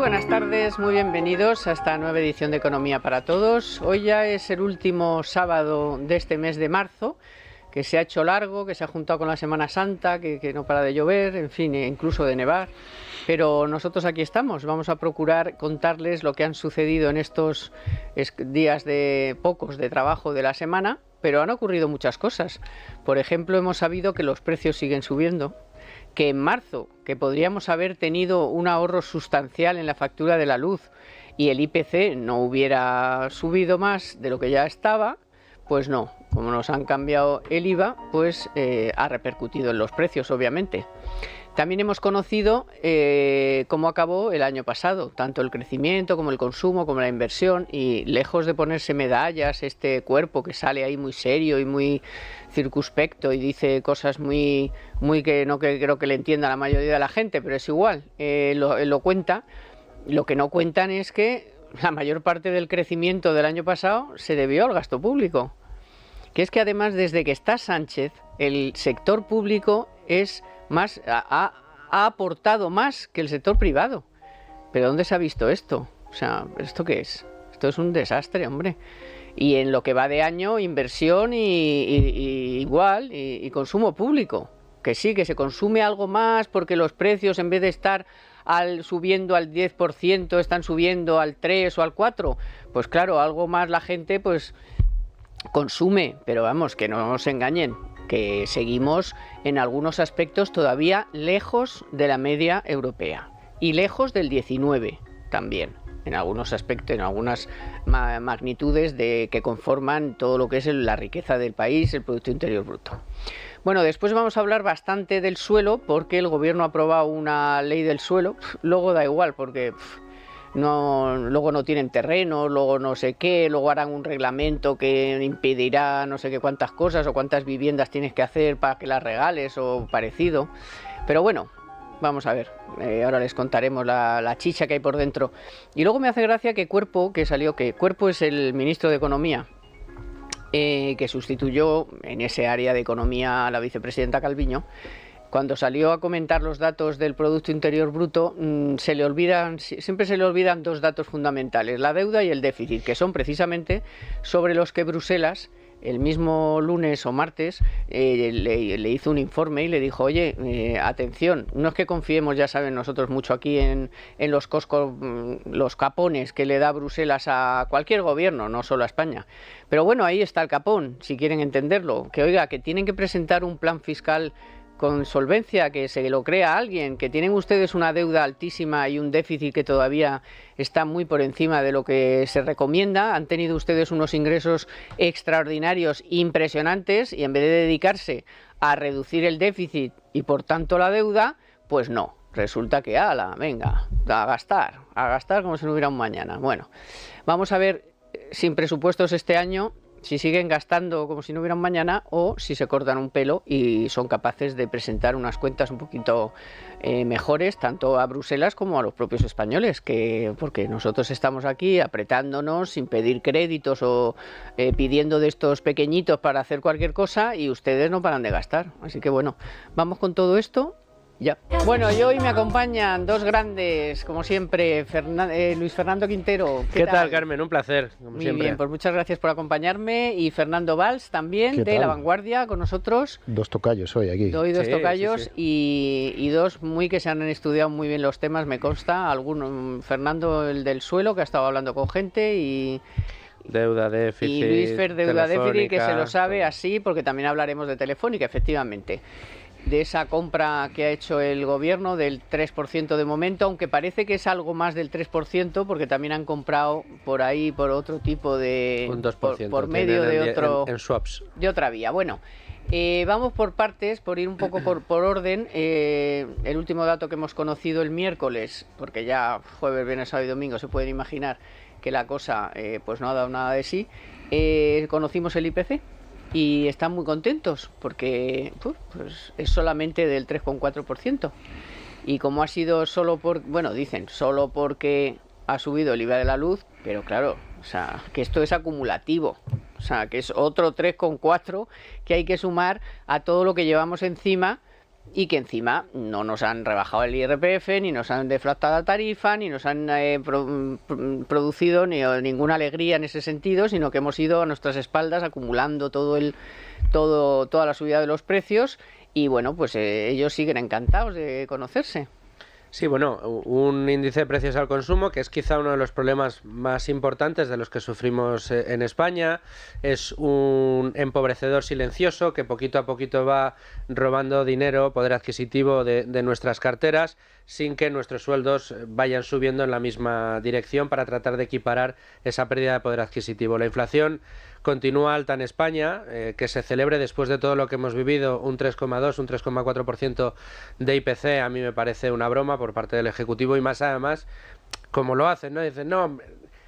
buenas tardes, muy bienvenidos a esta nueva edición de Economía para Todos. Hoy ya es el último sábado de este mes de marzo, que se ha hecho largo, que se ha juntado con la Semana Santa, que no para de llover, en fin, incluso de nevar. Pero nosotros aquí estamos, vamos a procurar contarles lo que han sucedido en estos días de pocos de trabajo de la semana, pero han ocurrido muchas cosas. Por ejemplo, hemos sabido que los precios siguen subiendo, que en marzo, que podríamos haber tenido un ahorro sustancial en la factura de la luz y el IPC no hubiera subido más de lo que ya estaba, pues no, como nos han cambiado el IVA, pues ha repercutido en los precios, obviamente. También hemos conocido cómo acabó el año pasado, tanto el crecimiento como el consumo, como la inversión, y lejos de ponerse medallas, este cuerpo que sale ahí muy serio y muy circunspecto y dice cosas muy que no creo que le entienda la mayoría de la gente, pero es igual, lo cuenta. Lo que no cuentan es que la mayor parte del crecimiento del año pasado se debió al gasto público, que es que además desde que está Sánchez el sector público ha aportado más que el sector privado. ¿Pero dónde se ha visto esto? O sea, ¿esto qué es? Esto es un desastre, hombre. Y en lo que va de año, inversión y consumo público. Que sí, que se consume algo más porque los precios, en vez de estar subiendo al 10%, están subiendo al 3 o al 4. Pues claro, algo más la gente pues consume, pero vamos, que no nos engañen, que seguimos en algunos aspectos todavía lejos de la media europea y lejos del 19 también, en algunos aspectos, en algunas magnitudes que conforman todo lo que es la riqueza del país, el Producto Interior Bruto. Bueno, después vamos a hablar bastante del suelo, porque el gobierno ha aprobado una ley del suelo. Luego da igual, porque luego no tienen terreno, luego no sé qué, luego harán un reglamento que impedirá no sé qué cuántas cosas o cuántas viviendas tienes que hacer para que las regales o parecido. Pero bueno, vamos a ver, ahora les contaremos la chicha que hay por dentro. Y luego me hace gracia que Cuerpo es el ministro de Economía, que sustituyó en ese área de Economía a la vicepresidenta Calviño. Cuando salió a comentar los datos del Producto Interior Bruto, siempre se le olvidan dos datos fundamentales, la deuda y el déficit, que son precisamente sobre los que Bruselas, el mismo lunes o martes, le hizo un informe y le dijo, oye, atención, no es que confiemos, ya saben nosotros mucho aquí en los los capones que le da Bruselas a cualquier gobierno, no solo a España. Pero bueno, ahí está el capón, si quieren entenderlo, que tienen que presentar un plan fiscal con solvencia, que se lo crea alguien, que tienen ustedes una deuda altísima y un déficit que todavía está muy por encima de lo que se recomienda, han tenido ustedes unos ingresos extraordinarios impresionantes y en vez de dedicarse a reducir el déficit y por tanto la deuda, pues no, resulta que venga, a gastar como si no hubiera un mañana. Bueno, vamos a ver sin presupuestos este año si siguen gastando como si no hubiera un mañana o si se cortan un pelo y son capaces de presentar unas cuentas un poquito mejores tanto a Bruselas como a los propios españoles, porque nosotros estamos aquí apretándonos sin pedir créditos o pidiendo de estos pequeñitos para hacer cualquier cosa y ustedes no paran de gastar. Así que bueno, vamos con todo esto. Ya. Bueno, y hoy me acompañan dos grandes, como siempre, Luis Fernando Quintero. ¿Qué tal, Carmen? Un placer, como Muy siempre. bien, pues muchas gracias por acompañarme. Y Fernando Valls también, de La Vanguardia, con nosotros. Dos tocayos hoy aquí. Doy dos tocayos. Sí. Y dos que se han estudiado muy bien los temas, me consta. Fernando, el del suelo, que ha estado hablando con gente, y deuda, déficit, y Luis Fer, deuda, déficit, que se lo sabe así, porque también hablaremos de Telefónica, efectivamente, de esa compra que ha hecho el gobierno del 3% de momento, aunque parece que es algo más del 3%, porque también han comprado por ahí por otro tipo de... Un 2%. Por medio de otro... En swaps. De otra vía. Bueno, vamos por partes, por ir un poco por orden. El último dato que hemos conocido el miércoles, porque ya jueves, viernes, sábado y domingo se pueden imaginar que la cosa pues no ha dado nada de sí. Conocimos el IPC. Y están muy contentos porque pues es solamente del 3,4%. Y como ha sido solo solo porque ha subido el IVA de la luz, pero claro, o sea, que esto es acumulativo. O sea, que es otro 3,4 que hay que sumar a todo lo que llevamos encima y que encima no nos han rebajado el IRPF, ni nos han deflactado la tarifa, ni nos han producido ninguna alegría en ese sentido, sino que hemos ido a nuestras espaldas acumulando toda la subida de los precios y bueno, pues ellos siguen encantados de conocerse. Sí, bueno, un índice de precios al consumo que es quizá uno de los problemas más importantes de los que sufrimos en España. Es un empobrecedor silencioso que poquito a poquito va robando dinero, poder adquisitivo de nuestras carteras, sin que nuestros sueldos vayan subiendo en la misma dirección para tratar de equiparar esa pérdida de poder adquisitivo. La inflación continúa alta en España, que se celebre después de todo lo que hemos vivido un 3,2, un 3,4% de IPC, a mí me parece una broma por parte del Ejecutivo y más además, como lo hacen, ¿no? Dicen, no,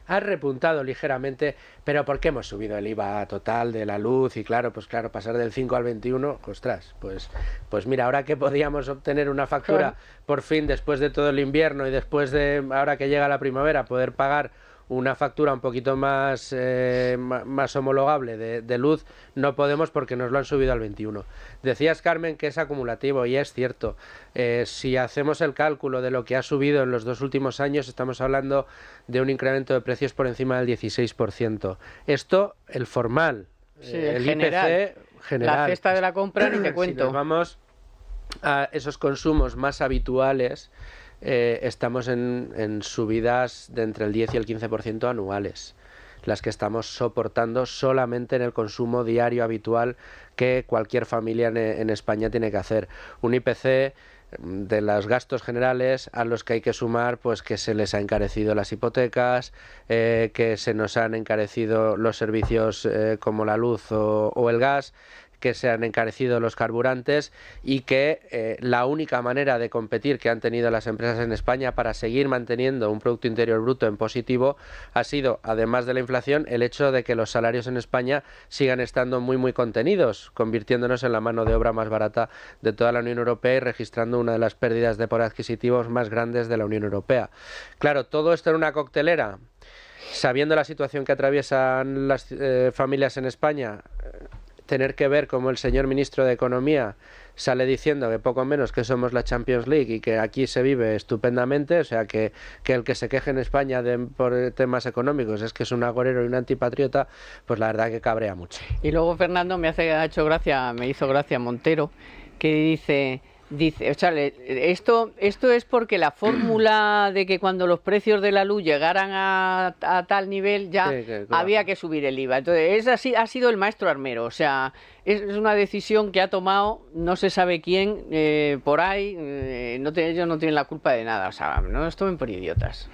ha repuntado ligeramente, pero ¿por qué hemos subido el IVA total de la luz? Y claro, pues claro, pasar del 5 al 21, ostras, pues mira, ahora que podíamos obtener una factura por fin después de todo el invierno y después de, ahora que llega la primavera, poder pagar una factura un poquito más homologable de luz, no podemos porque nos lo han subido al 21. Decías, Carmen, que es acumulativo y es cierto. Si hacemos el cálculo de lo que ha subido en los 2 últimos años, estamos hablando de un incremento de precios por encima del 16%. Esto, el formal, sí, el general, IPC general. La cesta de la compra ni te cuento. Si nos vamos a esos consumos más habituales, estamos en subidas de entre el 10 y el 15% anuales, las que estamos soportando solamente en el consumo diario habitual que cualquier familia en España tiene que hacer. Un IPC de los gastos generales a los que hay que sumar pues que se les ha encarecido las hipotecas, que se nos han encarecido los servicios como la luz o el gas, que se han encarecido los carburantes y que la única manera de competir que han tenido las empresas en España para seguir manteniendo un Producto Interior Bruto en positivo ha sido, además de la inflación, el hecho de que los salarios en España sigan estando muy contenidos, convirtiéndonos en la mano de obra más barata de toda la Unión Europea y registrando una de las pérdidas de poder adquisitivo más grandes de la Unión Europea. Claro, todo esto en una coctelera, sabiendo la situación que atraviesan las familias en España, tener que ver cómo el señor ministro de Economía sale diciendo que poco menos que somos la Champions League y que aquí se vive estupendamente, o sea que el que se queje en España por temas económicos es que es un agorero y un antipatriota, pues la verdad que cabrea mucho. Y luego Fernando me hizo gracia Montero, que dice, o sea, esto es porque la fórmula de que cuando los precios de la luz llegaran a tal nivel ya sí, claro, había que subir el IVA. Entonces, ha sido el maestro armero. O sea, es una decisión que ha tomado no se sabe quién por ahí. Ellos no tienen la culpa de nada. O sea, no nos tomen por idiotas.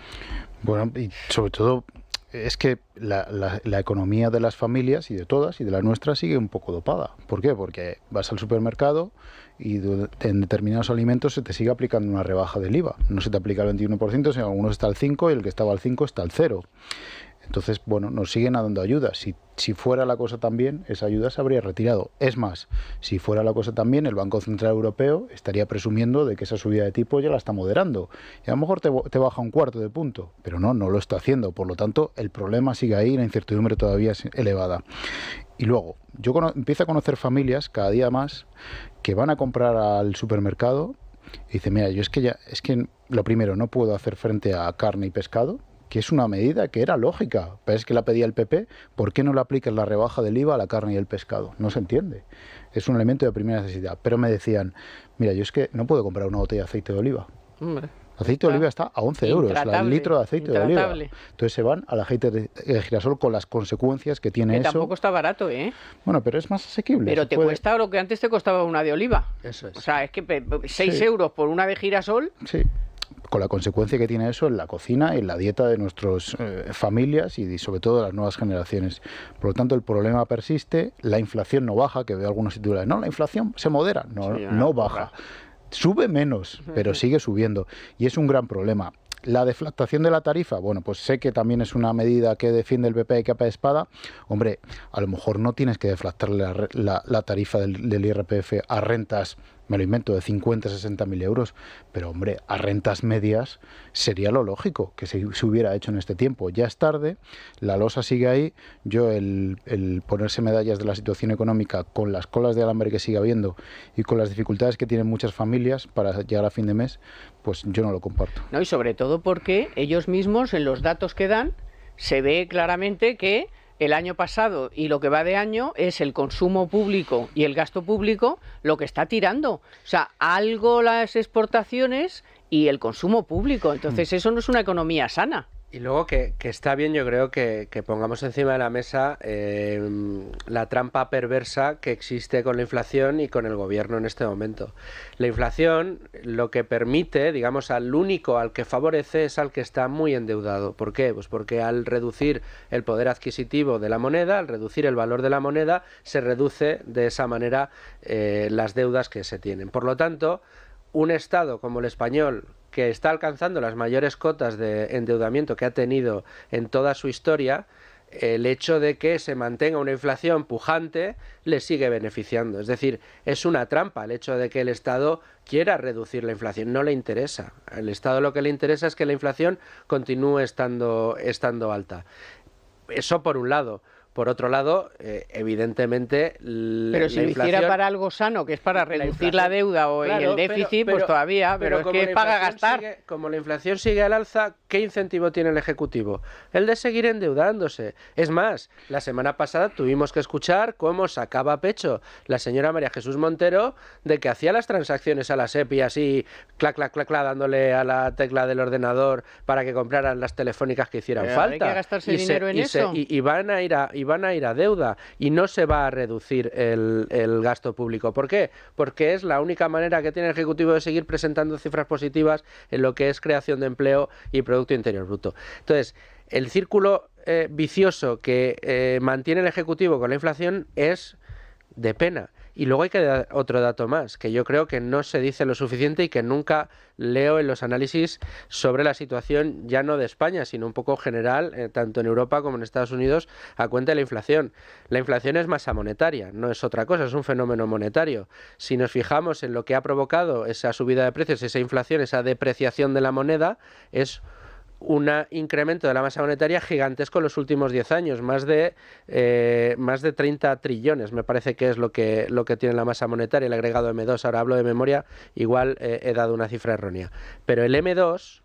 Bueno, y sobre todo es que la economía de las familias y de todas y de la nuestra sigue un poco dopada. ¿Por qué? Porque vas al supermercado y en determinados alimentos se te sigue aplicando una rebaja del IVA. No se te aplica el 21%, sino algunos está al 5% y el que estaba al 5% está al 0%. Entonces, bueno, nos siguen dando ayuda. Si fuera la cosa tan bien, esa ayuda se habría retirado. Es más, si fuera la cosa tan bien, el Banco Central Europeo estaría presumiendo de que esa subida de tipo ya la está moderando. Y a lo mejor te baja un cuarto de punto, pero no lo está haciendo. Por lo tanto, el problema sigue ahí y la incertidumbre todavía es elevada. Y luego, yo empiezo a conocer familias cada día más que van a comprar al supermercado y dicen, mira, yo es que lo primero, no puedo hacer frente a carne y pescado, que es una medida que era lógica, pero es que la pedía el PP, ¿por qué no le aplican la rebaja del IVA a la carne y el pescado? No se entiende. Es un elemento de primera necesidad. Pero me decían, mira, yo es que no puedo comprar una botella de aceite de oliva. Hombre. El aceite de oliva está a 11 euros, el litro de aceite de oliva. Entonces se van al aceite de girasol con las consecuencias que tiene eso. Que tampoco está barato, ¿eh? Bueno, pero es más asequible. Pero cuesta lo que antes te costaba una de oliva. Eso es. O sea, es que 6 euros por una de girasol. Sí. Con la consecuencia que tiene eso en la cocina y en la dieta de nuestras familias y sobre todo de las nuevas generaciones. Por lo tanto, el problema persiste, la inflación no baja, que veo algunos titulares, no, la inflación se modera, no baja. Sube menos, pero sigue subiendo y es un gran problema. La deflactación de la tarifa, bueno, pues sé que también es una medida que defiende el PP de capa de espada. Hombre, a lo mejor no tienes que deflactarle la tarifa del IRPF a rentas me lo invento, de 50, 60.000 euros, pero hombre, a rentas medias sería lo lógico que se hubiera hecho en este tiempo. Ya es tarde, la losa sigue ahí, yo el ponerse medallas de la situación económica con las colas de alambre que sigue habiendo y con las dificultades que tienen muchas familias para llegar a fin de mes, pues yo no lo comparto. No, y sobre todo porque ellos mismos en los datos que dan se ve claramente que el año pasado y lo que va de año es el consumo público y el gasto público lo que está tirando. O sea, algo las exportaciones y el consumo público. Entonces eso no es una economía sana. Y luego que está bien, yo creo que pongamos encima de la mesa la trampa perversa que existe con la inflación y con el gobierno en este momento. La inflación lo que permite, digamos, al único al que favorece es al que está muy endeudado. ¿Por qué? Pues porque al reducir el poder adquisitivo de la moneda, al reducir el valor de la moneda, se reduce de esa manera las deudas que se tienen. Por lo tanto, un Estado como el español, que está alcanzando las mayores cotas de endeudamiento que ha tenido en toda su historia, el hecho de que se mantenga una inflación pujante le sigue beneficiando. Es decir, es una trampa el hecho de que el Estado quiera reducir la inflación. No le interesa. Al Estado lo que le interesa es que la inflación continúe estando alta. Eso por un lado. Por otro lado, evidentemente, pero si lo hiciera para algo sano, que es para reducir la deuda o claro, el déficit, pues todavía, pero es que paga gastar. Como la inflación sigue al alza, ¿qué incentivo tiene el Ejecutivo? El de seguir endeudándose. Es más, la semana pasada tuvimos que escuchar cómo sacaba pecho la señora María Jesús Montero de que hacía las transacciones a la SEPI así, clac, clac, clac, clac, dándole a la tecla del ordenador para que compraran las telefónicas que hicieran falta. Hay que gastarse dinero en eso. Y van a ir a deuda y no se va a reducir el gasto público. ¿Por qué? Porque es la única manera que tiene el Ejecutivo de seguir presentando cifras positivas en lo que es creación de empleo y Producto Interior Bruto. Entonces, el círculo vicioso que mantiene el Ejecutivo con la inflación es de pena. Y luego hay que dar otro dato más, que yo creo que no se dice lo suficiente y que nunca leo en los análisis sobre la situación ya no de España, sino un poco general, tanto en Europa como en Estados Unidos, a cuenta de la inflación. La inflación es masa monetaria, no es otra cosa, es un fenómeno monetario. Si nos fijamos en lo que ha provocado esa subida de precios, esa inflación, esa depreciación de la moneda, es un incremento de la masa monetaria gigantesco en los últimos 10 años, más de 30 trillones, me parece que es lo que tiene la masa monetaria, el agregado M2, ahora hablo de memoria, igual he dado una cifra errónea. Pero el M2,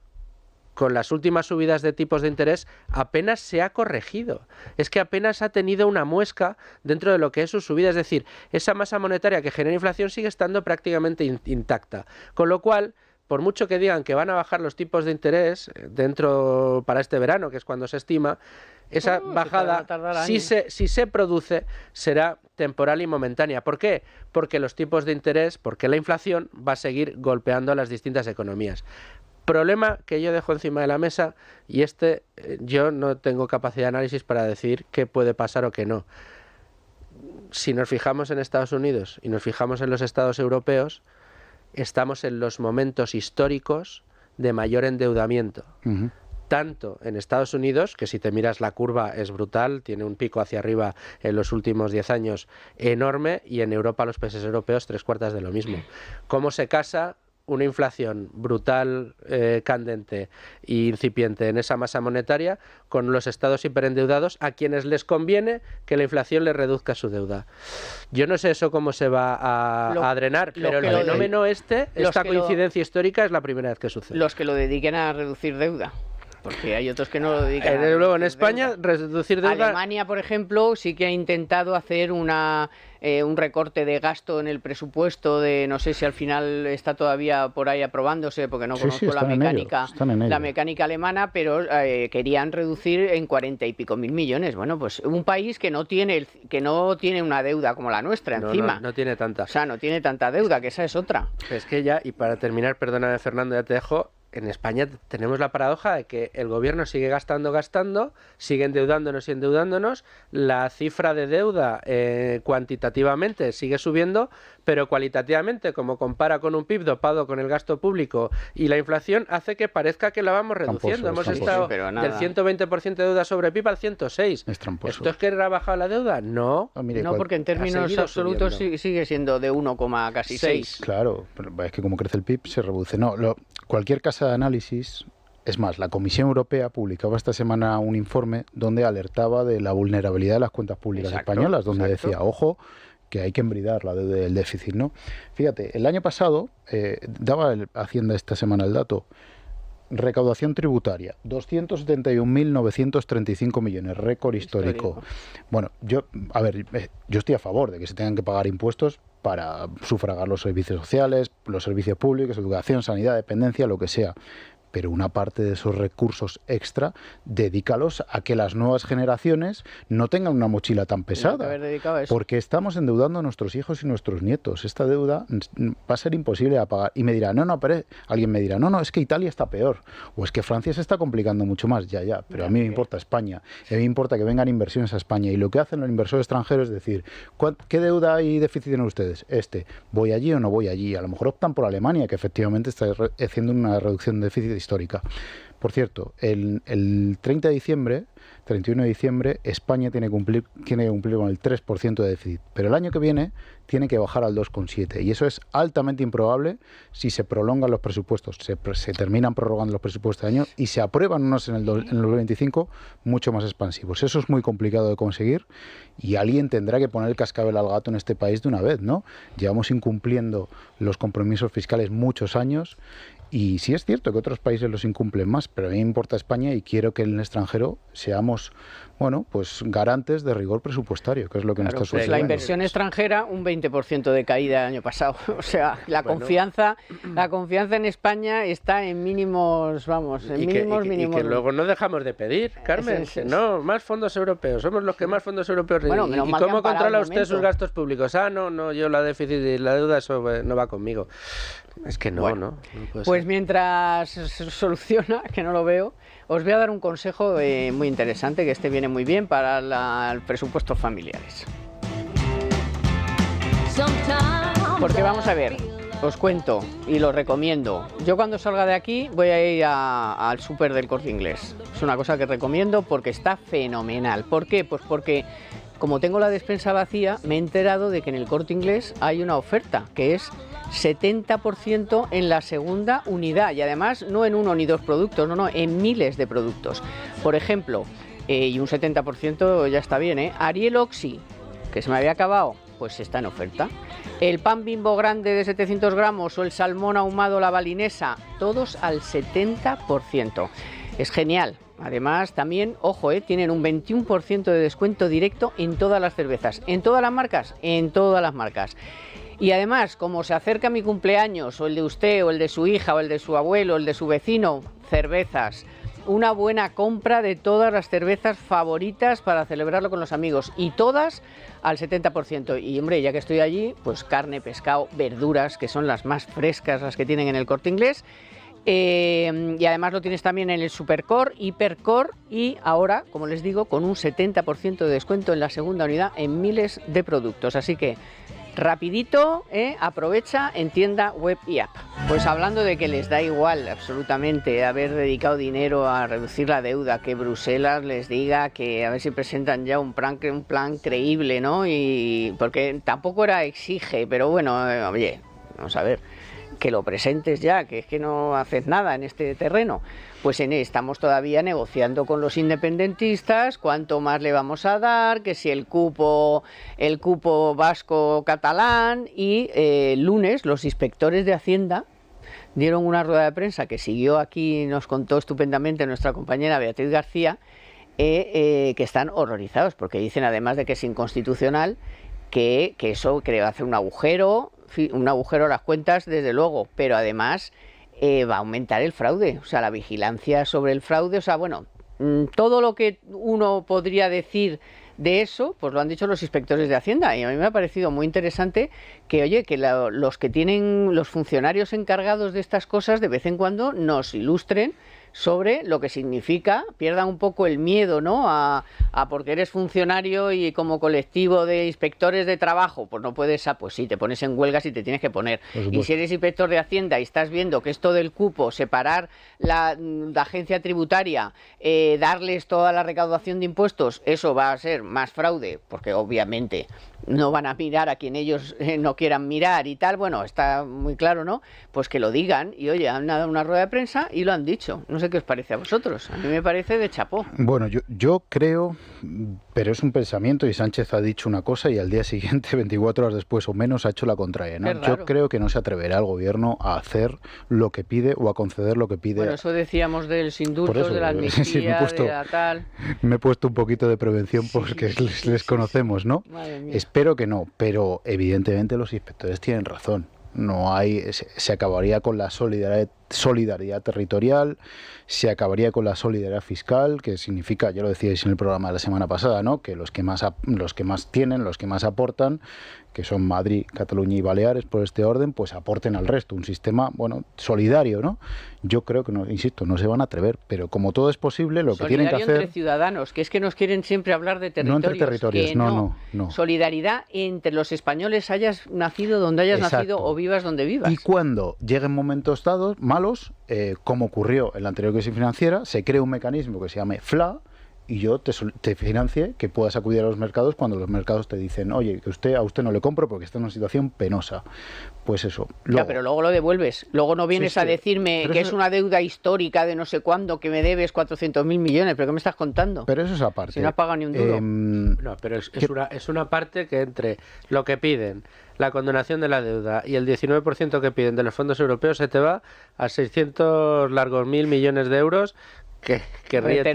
con las últimas subidas de tipos de interés, apenas se ha corregido. Es que apenas ha tenido una muesca dentro de lo que es su subida, es decir, esa masa monetaria que genera inflación sigue estando prácticamente intacta, con lo cual, por mucho que digan que van a bajar los tipos de interés para este verano, que es cuando se estima, esa bajada, si se produce, será temporal y momentánea. ¿Por qué? Porque los tipos de interés, porque la inflación va a seguir golpeando a las distintas economías. Problema que yo dejo encima de la mesa, y yo no tengo capacidad de análisis para decir qué puede pasar o qué no. Si nos fijamos en Estados Unidos y nos fijamos en los estados europeos, estamos en los momentos históricos de mayor endeudamiento. Uh-huh. Tanto en Estados Unidos, que si te miras la curva es brutal, tiene un pico hacia arriba en los últimos 10 años enorme, y en Europa, los países europeos, 3/4 de lo mismo. ¿Cómo se casa una inflación brutal, candente e incipiente en esa masa monetaria con los estados hiperendeudados, a quienes les conviene que la inflación les reduzca su deuda? Yo no sé eso cómo se va a drenar, pero el fenómeno esta coincidencia histórica es la primera vez que sucede. Los que lo dediquen a reducir deuda. Porque hay otros que no lo dedican. Luego en España, reducir deuda. Alemania, por ejemplo, sí que ha intentado hacer un recorte de gasto en el presupuesto no sé si al final está todavía por ahí aprobándose, porque no conozco la mecánica alemana, pero querían reducir en 40 y pico mil millones. Bueno, pues un país que no tiene una deuda como la nuestra encima. No tiene tanta. O sea, no tiene tanta deuda, que esa es otra. Es que ya, y para terminar, perdóname Fernando, ya te dejo. en España tenemos la paradoja de que el gobierno sigue gastando, sigue endeudándonos y endeudándonos, la cifra de deuda cuantitativamente sigue subiendo, pero cualitativamente, como compara con un PIB dopado con el gasto público y la inflación, hace que parezca que la vamos reduciendo. Hemos estado del 120% de deuda sobre PIB al 106%. Es tramposo. ¿Esto es que ha bajado la deuda? No. No, porque en términos absolutos sigue siendo de 1,6. Claro, pero es que como crece el PIB se reduce. No, cualquier casa de análisis, es más, la Comisión Europea publicaba esta semana un informe donde alertaba de la vulnerabilidad de las cuentas públicas españolas, donde decía, ojo, que hay que embridar la deuda del déficit, ¿no? Fíjate, el año pasado, daba Hacienda esta semana el dato, recaudación tributaria, 271.935 millones, récord histórico. Bueno, yo estoy a favor de que se tengan que pagar impuestos para sufragar los servicios sociales, los servicios públicos, educación, sanidad, dependencia, lo que sea. Pero una parte de esos recursos extra, dedícalos a que las nuevas generaciones no tengan una mochila tan pesada. Porque estamos endeudando a nuestros hijos y nuestros nietos. Esta deuda va a ser imposible de pagar. Y me dirá, alguien me dirá, no, es que Italia está peor. O es que Francia se está complicando mucho más. Ya. Pero a mí me importa España. A mí me importa que vengan inversiones a España. Y lo que hacen los inversores extranjeros es decir, ¿qué deuda y déficit tienen ustedes? ¿Voy allí o no voy allí? A lo mejor optan por Alemania, que efectivamente está haciendo una reducción de déficit histórica. Por cierto, el 31 de diciembre, España tiene que cumplir con el 3% de déficit, pero el año que viene tiene que bajar al 2,7%, y eso es altamente improbable si se prolongan los presupuestos, se terminan prorrogando los presupuestos de año y se aprueban unos en el 2025 mucho más expansivos. Eso es muy complicado de conseguir y alguien tendrá que poner el cascabel al gato en este país de una vez, ¿no? Llevamos incumpliendo los compromisos fiscales muchos años. Y sí es cierto que otros países los incumplen más, pero a mí me importa España y quiero que en el extranjero seamos, garantes de rigor presupuestario, que es lo que nos está sucediendo. La inversión extranjera, un 20% de caída el año pasado. O sea, la confianza en España está en mínimos, mínimos. Y que luego no dejamos de pedir, Carmen. No, más fondos europeos. Somos los que más fondos europeos reciben. ¿Y cómo controla usted sus gastos públicos? No, yo la déficit y la deuda, eso no va conmigo. Es que no puede pues ser. Mientras se soluciona, que no lo veo, os voy a dar un consejo muy interesante, que este viene muy bien para los presupuestos familiares. Porque vamos a ver, os cuento y lo recomiendo. Yo cuando salga de aquí voy a ir al súper del Corte Inglés. Es una cosa que recomiendo porque está fenomenal. ¿Por qué? Pues porque como tengo la despensa vacía, me he enterado de que en el Corte Inglés hay una oferta que es 70% en la segunda unidad, y además no en uno ni dos productos, en miles de productos. Por ejemplo, y un 70% ya está bien, Ariel Oxy, que se me había acabado, pues está en oferta. El pan Bimbo grande de 700 gramos o el salmón ahumado la balinesa, todos al 70%. Es genial. Además, también, ojo, tienen un 21% de descuento directo en todas las cervezas. ¿En todas las marcas? En todas las marcas. Y además, como se acerca mi cumpleaños, o el de usted, o el de su hija, o el de su abuelo, o el de su vecino, cervezas. Una buena compra de todas las cervezas favoritas para celebrarlo con los amigos. Y todas al 70%. Y hombre, ya que estoy allí, pues carne, pescado, verduras, que son las más frescas, las que tienen en el Corte Inglés. Y además lo tienes también en el Supercore, Hipercore y ahora, como les digo, con un 70% de descuento en la segunda unidad en miles de productos. Así que rapidito, aprovecha en tienda web y app. Pues hablando de que les da igual absolutamente haber dedicado dinero a reducir la deuda, que Bruselas les diga que a ver si presentan ya un plan creíble, ¿no? Y porque tampoco exige, pero bueno, oye, vamos a ver, que lo presentes ya, que es que no haces nada en este terreno. Pues estamos todavía negociando con los independentistas cuánto más le vamos a dar, que si el cupo vasco-catalán, y el lunes los inspectores de Hacienda dieron una rueda de prensa que siguió aquí, nos contó estupendamente nuestra compañera Beatriz García, que están horrorizados porque dicen, además de que es inconstitucional, que eso va a hacer un agujero a las cuentas, desde luego, pero además va a aumentar el fraude, o sea, la vigilancia sobre el fraude, o sea, bueno, todo lo que uno podría decir de eso, pues lo han dicho los inspectores de Hacienda, y a mí me ha parecido muy interesante que, oye, que los que tienen, los funcionarios encargados de estas cosas, de vez en cuando nos ilustren sobre lo que significa, pierdan un poco el miedo, ¿no? A porque eres funcionario y como colectivo de inspectores de trabajo, pues no puedes, pues sí, te pones en huelgas y te tienes que poner. Y si eres inspector de Hacienda y estás viendo que esto del cupo, separar la agencia tributaria, darles toda la recaudación de impuestos, eso va a ser más fraude, porque obviamente no van a mirar a quien ellos no quieran mirar y tal, bueno, está muy claro, ¿no? Pues que lo digan y, oye, han dado una rueda de prensa y lo han dicho. No sé qué os parece a vosotros. A mí me parece de chapó. Bueno, yo creo, pero es un pensamiento y Sánchez ha dicho una cosa y al día siguiente, 24 horas después o menos, ha hecho la contraria, ¿no? Yo creo que no se atreverá el gobierno a hacer lo que pide o a conceder lo que pide. Bueno, eso decíamos del indultos, de la amnistía, sí, de la tal... Me he puesto un poquito de prevención porque les conocemos, ¿no? Espero que no, pero evidentemente los inspectores tienen razón. No hay, se acabaría con la solidaridad territorial, se acabaría con la solidaridad fiscal, que significa, ya lo decíais en el programa de la semana pasada, ¿no? Que los que más tienen, los que más aportan, que son Madrid, Cataluña y Baleares, por este orden, pues aporten al resto, un sistema, bueno, solidario, ¿no? Yo creo que, no, insisto, no se van a atrever, pero como todo es posible, lo que tienen que hacer... Solidario entre ciudadanos, que es que nos quieren siempre hablar de territorios. No entre territorios, no. Solidaridad entre los españoles, hayas nacido donde hayas nacido o vivas donde vivas. Y cuando lleguen momentos dados, malos, como ocurrió en la anterior crisis financiera, se crea un mecanismo que se llame FLA, y yo te financie que puedas acudir a los mercados cuando los mercados te dicen, oye, que a usted no le compro porque está en una situación penosa. Pues eso. Ya, pero luego lo devuelves. Luego no vienes a decirme que es una deuda histórica de no sé cuándo, que me debes 400.000 millones. ¿Pero qué me estás contando? Pero eso es aparte. Si no has pagado ni un duro. No, pero es una parte que entre lo que piden, la condonación de la deuda y el 19% que piden de los fondos europeos se te va a 600 largos mil millones de euros. Que ríete,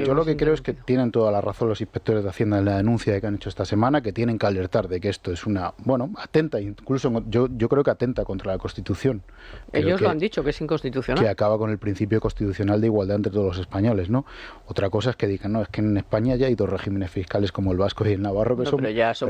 yo lo que creo es que tienen toda la razón los inspectores de Hacienda en la denuncia que han hecho esta semana, que tienen que alertar de que esto es atenta, incluso yo creo que atenta contra la Constitución. Ellos lo han dicho, que es inconstitucional. Que acaba con el principio constitucional de igualdad entre todos los españoles, ¿no? Otra cosa es que digan, no, es que en España ya hay dos regímenes fiscales como el vasco y el navarro, que pero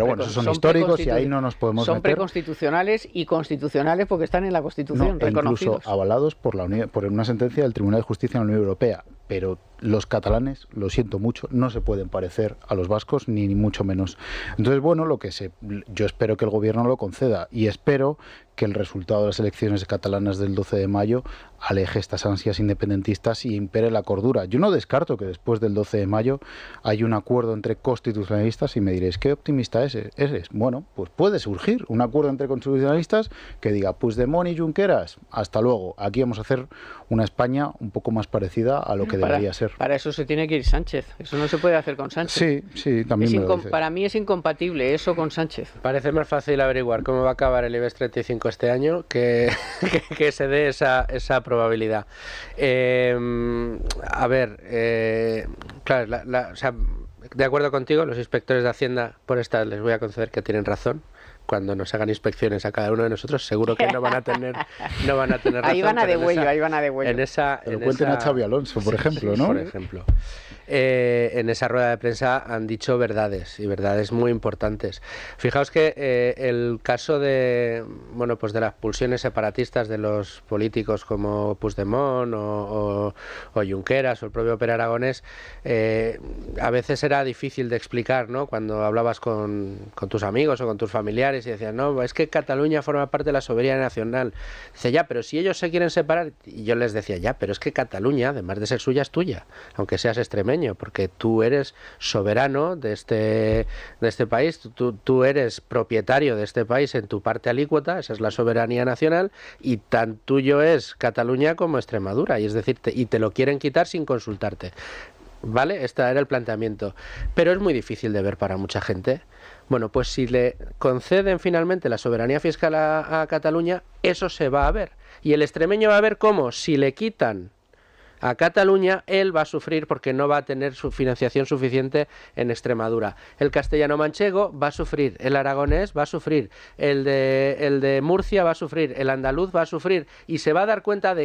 bueno, esos son históricos y ahí no nos podemos meter. Son preconstitucionales y constitucionales porque están en la Constitución, reconocidos. Incluso avalados por una sentencia del Tribunal de Justicia de la Unión Europea, pero los catalanes, lo siento mucho, no se pueden parecer a los vascos ni mucho menos. Entonces, bueno, yo espero que el gobierno lo conceda y espero que el resultado de las elecciones catalanas del 12 de mayo aleje estas ansias independentistas y impere la cordura. Yo no descarto que después del 12 de mayo haya un acuerdo entre constitucionalistas y me diréis, ¿qué optimista eres? Bueno, pues puede surgir un acuerdo entre constitucionalistas que diga, Puigdemont y Junqueras, hasta luego, aquí vamos a hacer una España un poco más parecida a lo que debería ser. Para eso se tiene que ir Sánchez, eso no se puede hacer con Sánchez. Sí, también para mí es incompatible eso con Sánchez. Parece más fácil averiguar cómo va a acabar el IBEX 35 este año que se dé esa probabilidad. Claro, o sea, de acuerdo contigo, los inspectores de Hacienda, por esta les voy a conceder que tienen razón. Cuando nos hagan inspecciones a cada uno de nosotros, seguro que no van a tener razón. Ahí van a degüello. Pero cuenten a Xabi Alonso, por ejemplo, ¿no? Por ejemplo. En esa rueda de prensa han dicho verdades, y verdades muy importantes. Fijaos que el caso de las pulsiones separatistas de los políticos como Puigdemont o Junqueras o el propio Pere Aragonés, a veces era difícil de explicar, ¿no? Cuando hablabas con tus amigos o con tus familiares y decían, no, es que Cataluña forma parte de la soberanía nacional. Dice, ya, pero si ellos se quieren separar, y yo les decía, ya, pero es que Cataluña, además de ser suya, es tuya, aunque seas extremeño, porque tú eres soberano de este país, tú eres propietario de este país en tu parte alícuota, esa es la soberanía nacional, y tan tuyo es Cataluña como Extremadura, y es decir, y te lo quieren quitar sin consultarte. ¿Vale? Este era el planteamiento. Pero es muy difícil de ver para mucha gente. Bueno, pues si le conceden finalmente la soberanía fiscal a Cataluña, eso se va a ver. Y el extremeño va a ver cómo, si le quitan a Cataluña, él va a sufrir porque no va a tener su financiación suficiente en Extremadura. El castellano-manchego va a sufrir, el aragonés va a sufrir, el de Murcia va a sufrir, el andaluz va a sufrir, y se va a dar cuenta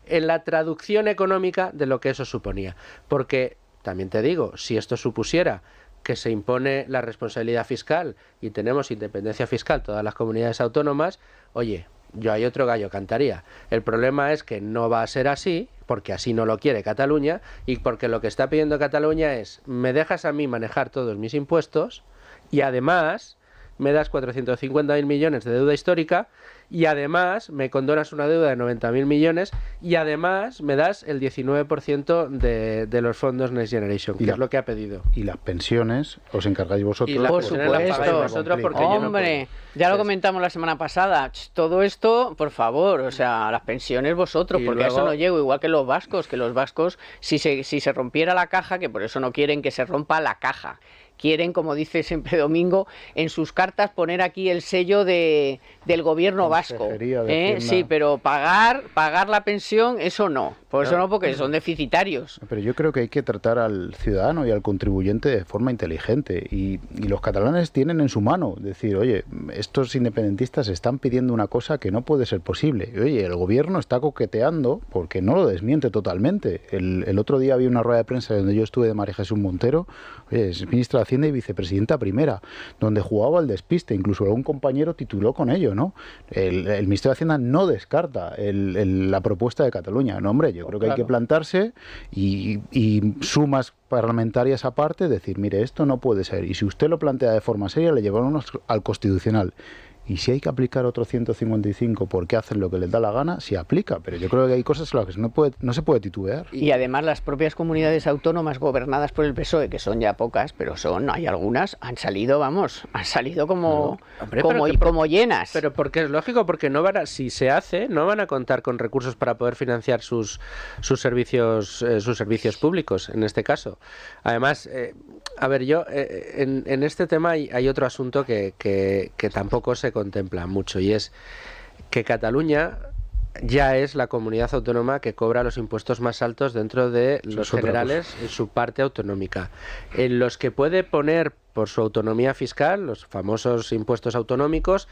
en la traducción económica de lo que eso suponía. Porque también te digo, si esto supusiera que se impone la responsabilidad fiscal y tenemos independencia fiscal todas las comunidades autónomas, oye, yo hay otro gallo cantaría. El problema es que no va a ser así, porque así no lo quiere Cataluña, y porque lo que está pidiendo Cataluña es, me dejas a mí manejar todos mis impuestos, y además me das 450.000 millones de deuda histórica, y además me condonas una deuda de 90.000 millones, y además me das el 19% de los fondos Next Generation, que es lo que ha pedido. Y las pensiones os encargáis vosotros. Y las Por pensiones las pagáis supuesto. vosotros porque Hombre, ya lo comentamos la semana pasada. Todo esto, por favor, o sea, las pensiones vosotros, Y porque a eso luego- no llego, igual que los vascos, si se rompiera la caja, que por eso no quieren que se rompa la caja. Quieren, como dice siempre Domingo, en sus cartas poner aquí el sello del gobierno vasco. Consejería de Hacienda. Sí, pero pagar la pensión, eso no. Por eso no, porque son deficitarios. Pero yo creo que hay que tratar al ciudadano y al contribuyente de forma inteligente. Y los catalanes tienen en su mano decir, oye, estos independentistas están pidiendo una cosa que no puede ser posible. Y, oye, el gobierno está coqueteando porque no lo desmiente totalmente. El otro día había una rueda de prensa donde yo estuve de María Jesús Montero, oye, es ministra de Hacienda y vicepresidenta primera, donde jugaba al despiste. Incluso algún compañero tituló con ello, ¿no? El Ministerio de Hacienda no descarta la propuesta de Cataluña. No, hombre, yo creo que hay que plantarse y sumas parlamentarias aparte, decir, mire, esto no puede ser. Y si usted lo plantea de forma seria, le llevamos al Constitucional. Y si hay que aplicar otro 155 porque hacen lo que les da la gana, se aplica. Pero yo creo que hay cosas en las que no se puede titubear. Y además las propias comunidades autónomas gobernadas por el PSOE, que son ya pocas, pero hay algunas, han salido como, Hombre, como llenas. Pero porque es lógico, porque no van a, si se hace, no van a contar con recursos para poder financiar sus servicios públicos, en este caso. Además, a ver, yo en este tema hay otro asunto que tampoco se contempla mucho, y es que Cataluña ya es la comunidad autónoma que cobra los impuestos más altos dentro de los generales en su parte autonómica, en los que puede poner por su autonomía fiscal, los famosos impuestos autonómicos.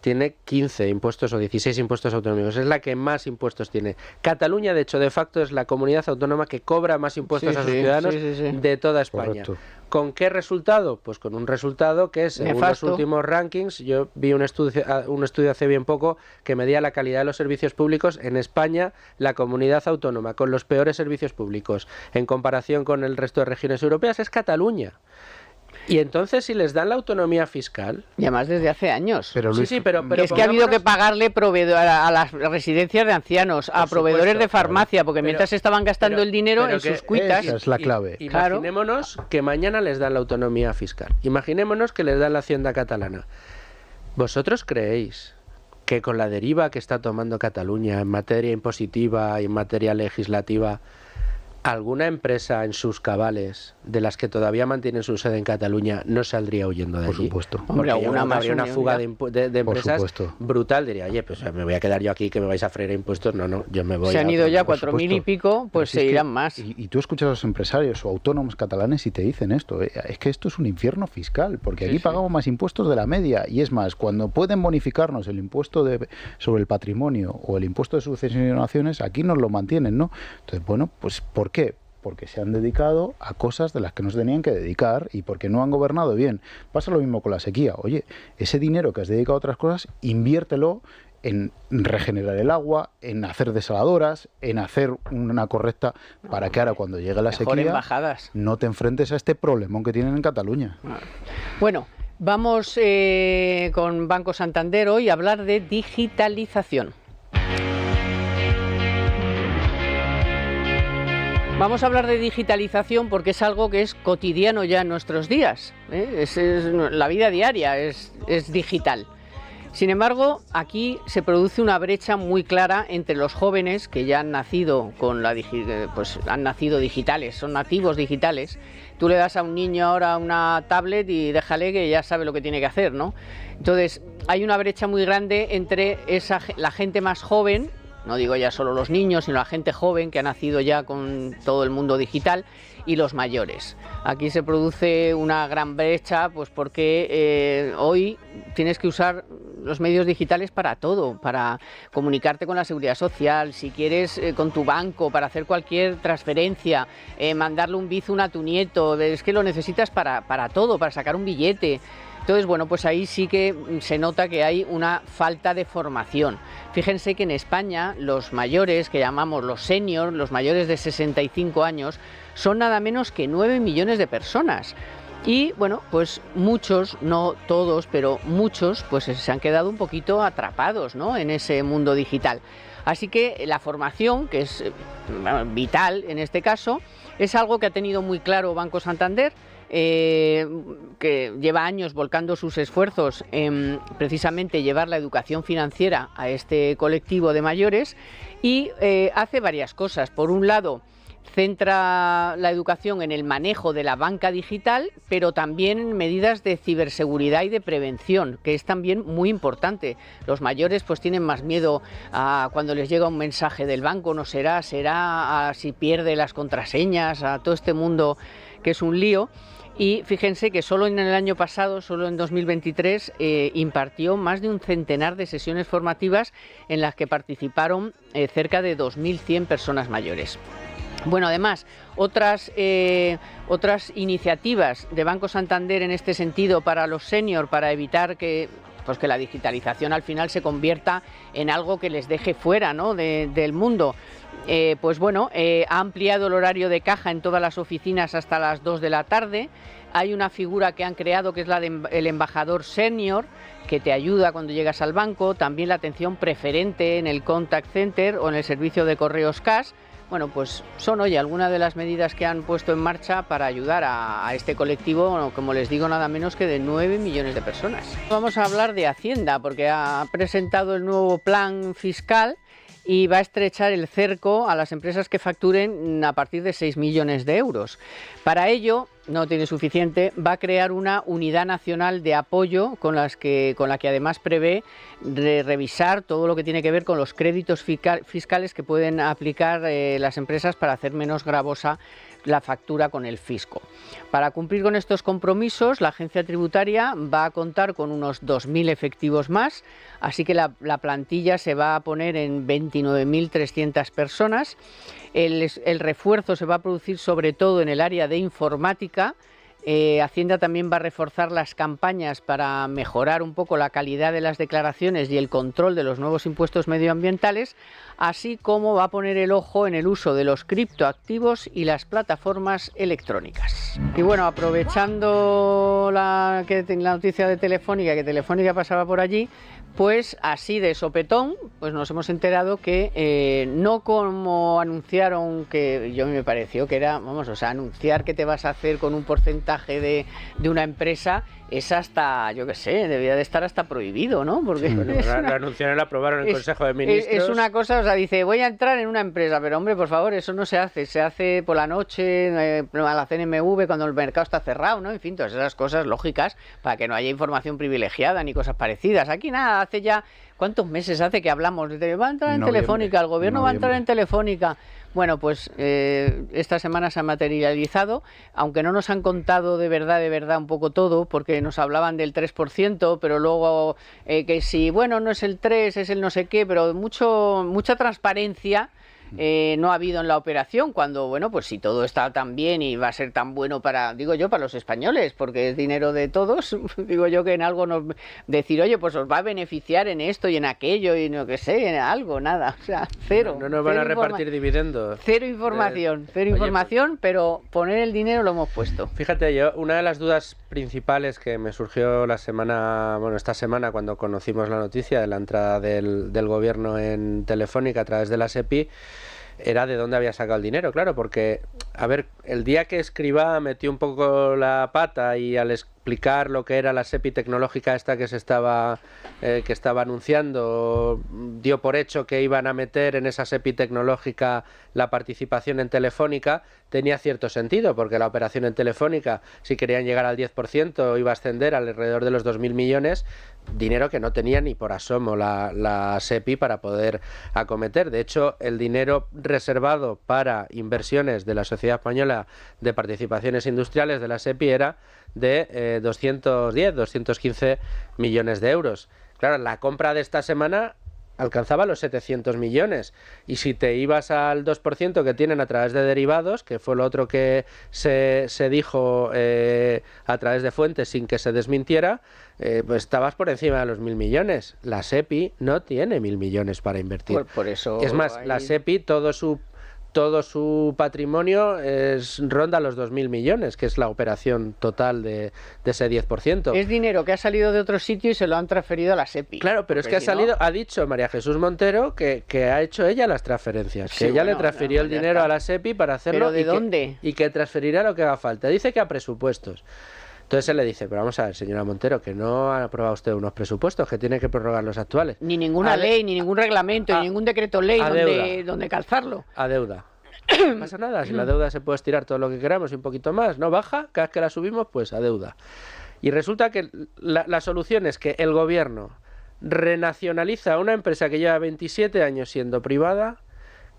Tiene 15 impuestos o 16 impuestos autonómicos. Es la que más impuestos tiene. Cataluña, de hecho, de facto, es la comunidad autónoma que cobra más impuestos a sus ciudadanos de toda España. Correcto. ¿Con qué resultado? Pues con un resultado que, según nefasto. los últimos rankings, yo vi un estudio hace bien poco que medía la calidad de los servicios públicos. En España, la comunidad autónoma con los peores servicios públicos en comparación con el resto de regiones europeas es Cataluña. Y entonces, si les dan la autonomía fiscal... Y además desde hace años. Pero, Luis, Pero es que ha habido que pagarle a las residencias de ancianos, a proveedores de farmacia, porque mientras estaban gastando el dinero en sus cuitas. Esa es la clave. Imaginémonos que mañana les dan la autonomía fiscal. Imaginémonos que les dan la hacienda catalana. ¿Vosotros creéis que con la deriva que está tomando Cataluña en materia impositiva y en materia legislativa, alguna empresa en sus cabales, de las que todavía mantienen su sede en Cataluña, no saldría huyendo de allí? Por supuesto. Hombre, alguna más habría una fuga de empresas supuesto. brutal. Diría, oye, pues me voy a quedar yo aquí, que me vais a freír impuestos. No, yo me voy. Se han ido ya por 4.000 y supuesto. pico, pues Pero si se es irán que- más. Y tú escuchas a los empresarios o autónomos catalanes y te dicen esto, es que esto es un infierno fiscal, porque aquí pagamos más impuestos de la media. Y es más, cuando pueden bonificarnos el impuesto sobre el patrimonio o el impuesto de sucesiones y donaciones, aquí nos lo mantienen, ¿no? Entonces, bueno, pues ¿por qué? Porque se han dedicado a cosas de las que no se tenían que dedicar y porque no han gobernado bien. Pasa lo mismo con la sequía. Oye, ese dinero que has dedicado a otras cosas, inviértelo en regenerar el agua, en hacer desaladoras, en hacer una correcta para que ahora cuando llegue la Mejor sequía embajadas. no te enfrentes a este problemón que tienen en Cataluña. Bueno, vamos con Banco Santander hoy a hablar de digitalización. Vamos a hablar de digitalización porque es algo que es cotidiano ya en nuestros días. Es la vida diaria es digital. Sin embargo, aquí se produce una brecha muy clara entre los jóvenes que ya han nacido han nacido digitales, son nativos digitales. Tú le das a un niño ahora una tablet y déjale que ya sabe lo que tiene que hacer, ¿no? Entonces, hay una brecha muy grande entre la gente más joven no digo ya solo los niños, sino la gente joven que ha nacido ya con todo el mundo digital, y los mayores. Aquí se produce una gran brecha, pues porque hoy tienes que usar los medios digitales para todo, para comunicarte con la seguridad social, si quieres con tu banco, para hacer cualquier transferencia, mandarle un bizum a tu nieto, es que lo necesitas para todo, para sacar un billete. Entonces, bueno, pues ahí sí que se nota que hay una falta de formación. Fíjense que en España los mayores, que llamamos los seniors, los mayores de 65 años, son nada menos que 9 millones de personas. Y bueno, pues muchos, no todos, pero muchos, pues se han quedado un poquito atrapados, ¿no?, en ese mundo digital. Así que la formación, que es vital en este caso, es algo que ha tenido muy claro Banco Santander, que lleva años volcando sus esfuerzos en precisamente llevar la educación financiera a este colectivo de mayores, y hace varias cosas. Por un lado, centra la educación en el manejo de la banca digital, pero también en medidas de ciberseguridad y de prevención, que es también muy importante. Los mayores pues tienen más miedo a cuando les llega un mensaje del banco, no será a si pierde las contraseñas, a todo este mundo que es un lío. Y fíjense que solo en el año pasado, solo en 2023, impartió más de un centenar de sesiones formativas en las que participaron cerca de 2.100 personas mayores. Bueno, además, otras iniciativas de Banco Santander en este sentido para los seniors, para evitar que la digitalización al final se convierta en algo que les deje fuera, ¿no?, del mundo. Ha ampliado el horario de caja en todas las oficinas hasta las 2 de la tarde. Hay una figura que han creado que es la del embajador senior, que te ayuda cuando llegas al banco. También la atención preferente en el contact center o en el servicio de correos cash. Bueno, pues son hoy algunas de las medidas que han puesto en marcha para ayudar a este colectivo, como les digo, nada menos que de 9 millones de personas. Vamos a hablar de Hacienda, porque ha presentado el nuevo plan fiscal y va a estrechar el cerco a las empresas que facturen a partir de 6 millones de euros. Para ello, no tiene suficiente, va a crear una unidad nacional de apoyo con la que además prevé revisar todo lo que tiene que ver con los créditos fiscales que pueden aplicar las empresas para hacer menos gravosa la factura con el fisco. Para cumplir con estos compromisos, la agencia tributaria va a contar con unos 2.000 efectivos más, así que la plantilla se va a poner en 29.300 personas. El refuerzo se va a producir sobre todo en el área de informática. Hacienda también va a reforzar las campañas para mejorar un poco la calidad de las declaraciones y el control de los nuevos impuestos medioambientales, así como va a poner el ojo en el uso de los criptoactivos y las plataformas electrónicas. Y bueno, aprovechando la noticia de Telefónica, que Telefónica pasaba por allí, pues así de sopetón, pues nos hemos enterado que no como anunciaron, que yo me pareció que era, anunciar que te vas a hacer con un porcentaje de una empresa, es hasta, yo qué sé, debía de estar hasta prohibido, ¿no? Porque lo anunciaron, lo aprobaron en el Consejo de Ministros. Es una cosa, dice, voy a entrar en una empresa, pero hombre, por favor, eso no se hace por la noche, a la CNMV, cuando el mercado está cerrado, ¿no? En fin, todas esas cosas lógicas para que no haya información privilegiada ni cosas parecidas. Aquí nada, hace ya, ¿cuántos meses hace que hablamos? Va a entrar en Telefónica, el gobierno va a entrar en Telefónica. Bueno, pues esta semana se ha materializado, aunque no nos han contado de verdad un poco todo, porque nos hablaban del 3%, pero luego que si, bueno, no es el 3, es el no sé qué, pero mucha transparencia no ha habido en la operación, cuando, bueno, pues si todo está tan bien y va a ser tan bueno para los españoles, porque es dinero de todos, digo yo que en algo decir, oye, pues os va a beneficiar en esto y en aquello y no que sé, en algo, nada, o sea, cero. No nos van a repartir dividendos. Cero información, pero poner el dinero lo hemos puesto. Fíjate, una de las dudas principales que me surgió esta semana cuando conocimos la noticia de la entrada del gobierno en Telefónica a través de la SEPI, era de dónde había sacado el dinero, claro, porque, a ver, el día que Escrivá metió un poco la pata y al explicar lo que era la SEPI tecnológica esta que estaba anunciando, dio por hecho que iban a meter en esa SEPI tecnológica la participación en Telefónica, tenía cierto sentido, porque la operación en Telefónica, si querían llegar al 10%, iba a ascender alrededor de los 2.000 millones, dinero que no tenía ni por asomo la SEPI para poder acometer. De hecho, el dinero reservado para inversiones de la Sociedad Española de Participaciones Industriales de la SEPI era de 215 millones de euros. Claro, la compra de esta semana alcanzaba los 700 millones y si te ibas al 2% que tienen a través de derivados, que fue lo otro que se dijo a través de fuentes sin que se desmintiera, pues estabas por encima de los 1.000 millones. La SEPI no tiene 1.000 millones para invertir. Por eso Es más, la SEPI todo su patrimonio ronda los 2.000 millones, que es la operación total de ese 10%. Es dinero que ha salido de otro sitio y se lo han transferido a la SEPI. Claro, pero es que ha dicho María Jesús Montero que ha hecho ella las transferencias, que ella le transfirió el dinero a la SEPI para hacerlo. ¿Pero de dónde? Y que transferirá lo que haga falta. Dice que a presupuestos. Entonces él le dice, pero vamos a ver, señora Montero, que no ha aprobado usted unos presupuestos, que tiene que prorrogar los actuales. Ni ninguna ley, ni ningún reglamento, ni ningún decreto ley donde calzarlo. A deuda. No pasa nada, si la deuda se puede estirar todo lo que queramos y un poquito más, no baja, cada vez que la subimos, pues a deuda. Y resulta que la solución es que el gobierno renacionaliza una empresa que lleva 27 años siendo privada,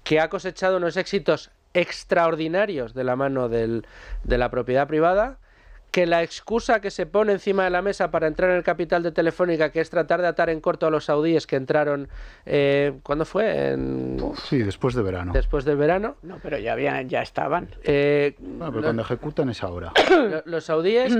que ha cosechado unos éxitos extraordinarios de la mano de la propiedad privada, que la excusa que se pone encima de la mesa para entrar en el capital de Telefónica, que es tratar de atar en corto a los saudíes que entraron, ¿cuándo fue? Sí, después de verano. Después del verano. No, pero ya estaban. Bueno, pero cuando ejecutan es ahora. Los saudíes...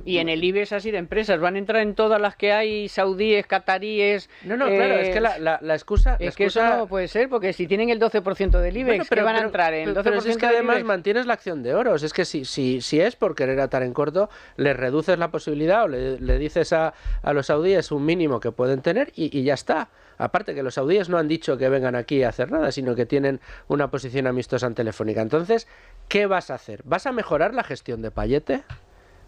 y en el IBEX así de empresas, van a entrar en todas las que hay, saudíes, cataríes... No, claro, es que la excusa... Es que eso no puede ser, porque si tienen el 12% del IBEX, bueno, pero van a entrar en el 12% pero es que además IBEX. Mantienes la acción de oro. Es que si es por querer atar en corto, le reduces la posibilidad o le dices a los saudíes un mínimo que pueden tener y ya está. Aparte que los saudíes no han dicho que vengan aquí a hacer nada, sino que tienen una posición amistosa en Telefónica. Entonces, ¿qué vas a hacer? ¿Vas a mejorar la gestión de Payete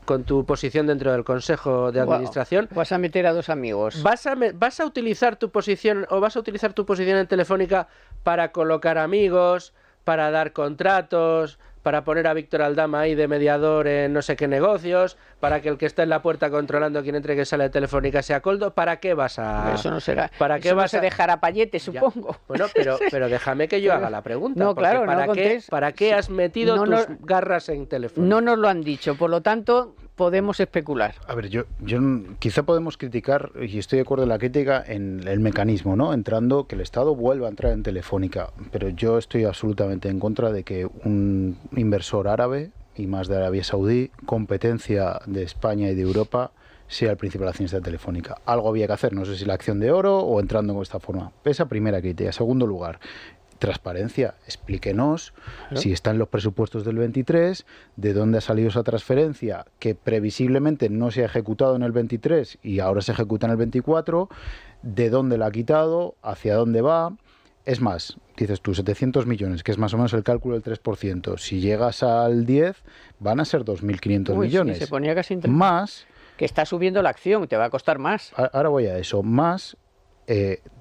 con tu posición dentro del Consejo de Administración? Vas a meter a dos amigos. ¿Vas a utilizar tu posición o vas a utilizar tu posición en Telefónica para colocar amigos, para dar contratos, para poner a Víctor Aldama ahí de mediador en no sé qué negocios, para que el que está en la puerta controlando quién entre y quién sale de Telefónica sea Coldo? ¿Para qué vas a...? Eso no será. ¿Para qué vas a dejar a Payete, supongo? Ya. Bueno, pero déjame que yo haga la pregunta. No, claro, ¿para qué has metido tus garras en Telefónica? No nos lo han dicho, por lo tanto... podemos especular. A ver, yo quizá podemos criticar, y estoy de acuerdo en la crítica, en el mecanismo, ¿no? Entrando, que el Estado vuelva a entrar en Telefónica, pero yo estoy absolutamente en contra de que un inversor árabe, y más de Arabia Saudí, competencia de España y de Europa, sea el principal accionista de Telefónica. Algo había que hacer, no sé si la acción de oro o entrando con esta forma. Esa primera crítica. Segundo lugar, transparencia, explíquenos si está en los presupuestos del 23, de dónde ha salido esa transferencia que previsiblemente no se ha ejecutado en el 23 y ahora se ejecuta en el 24, de dónde la ha quitado, hacia dónde va. Es más, dices tú, 700 millones, que es más o menos el cálculo del 3%. Si llegas al 10, van a ser 2.500 millones. Sí, se ponía casi más... Que está subiendo la acción, te va a costar más. Ahora voy a eso. Más...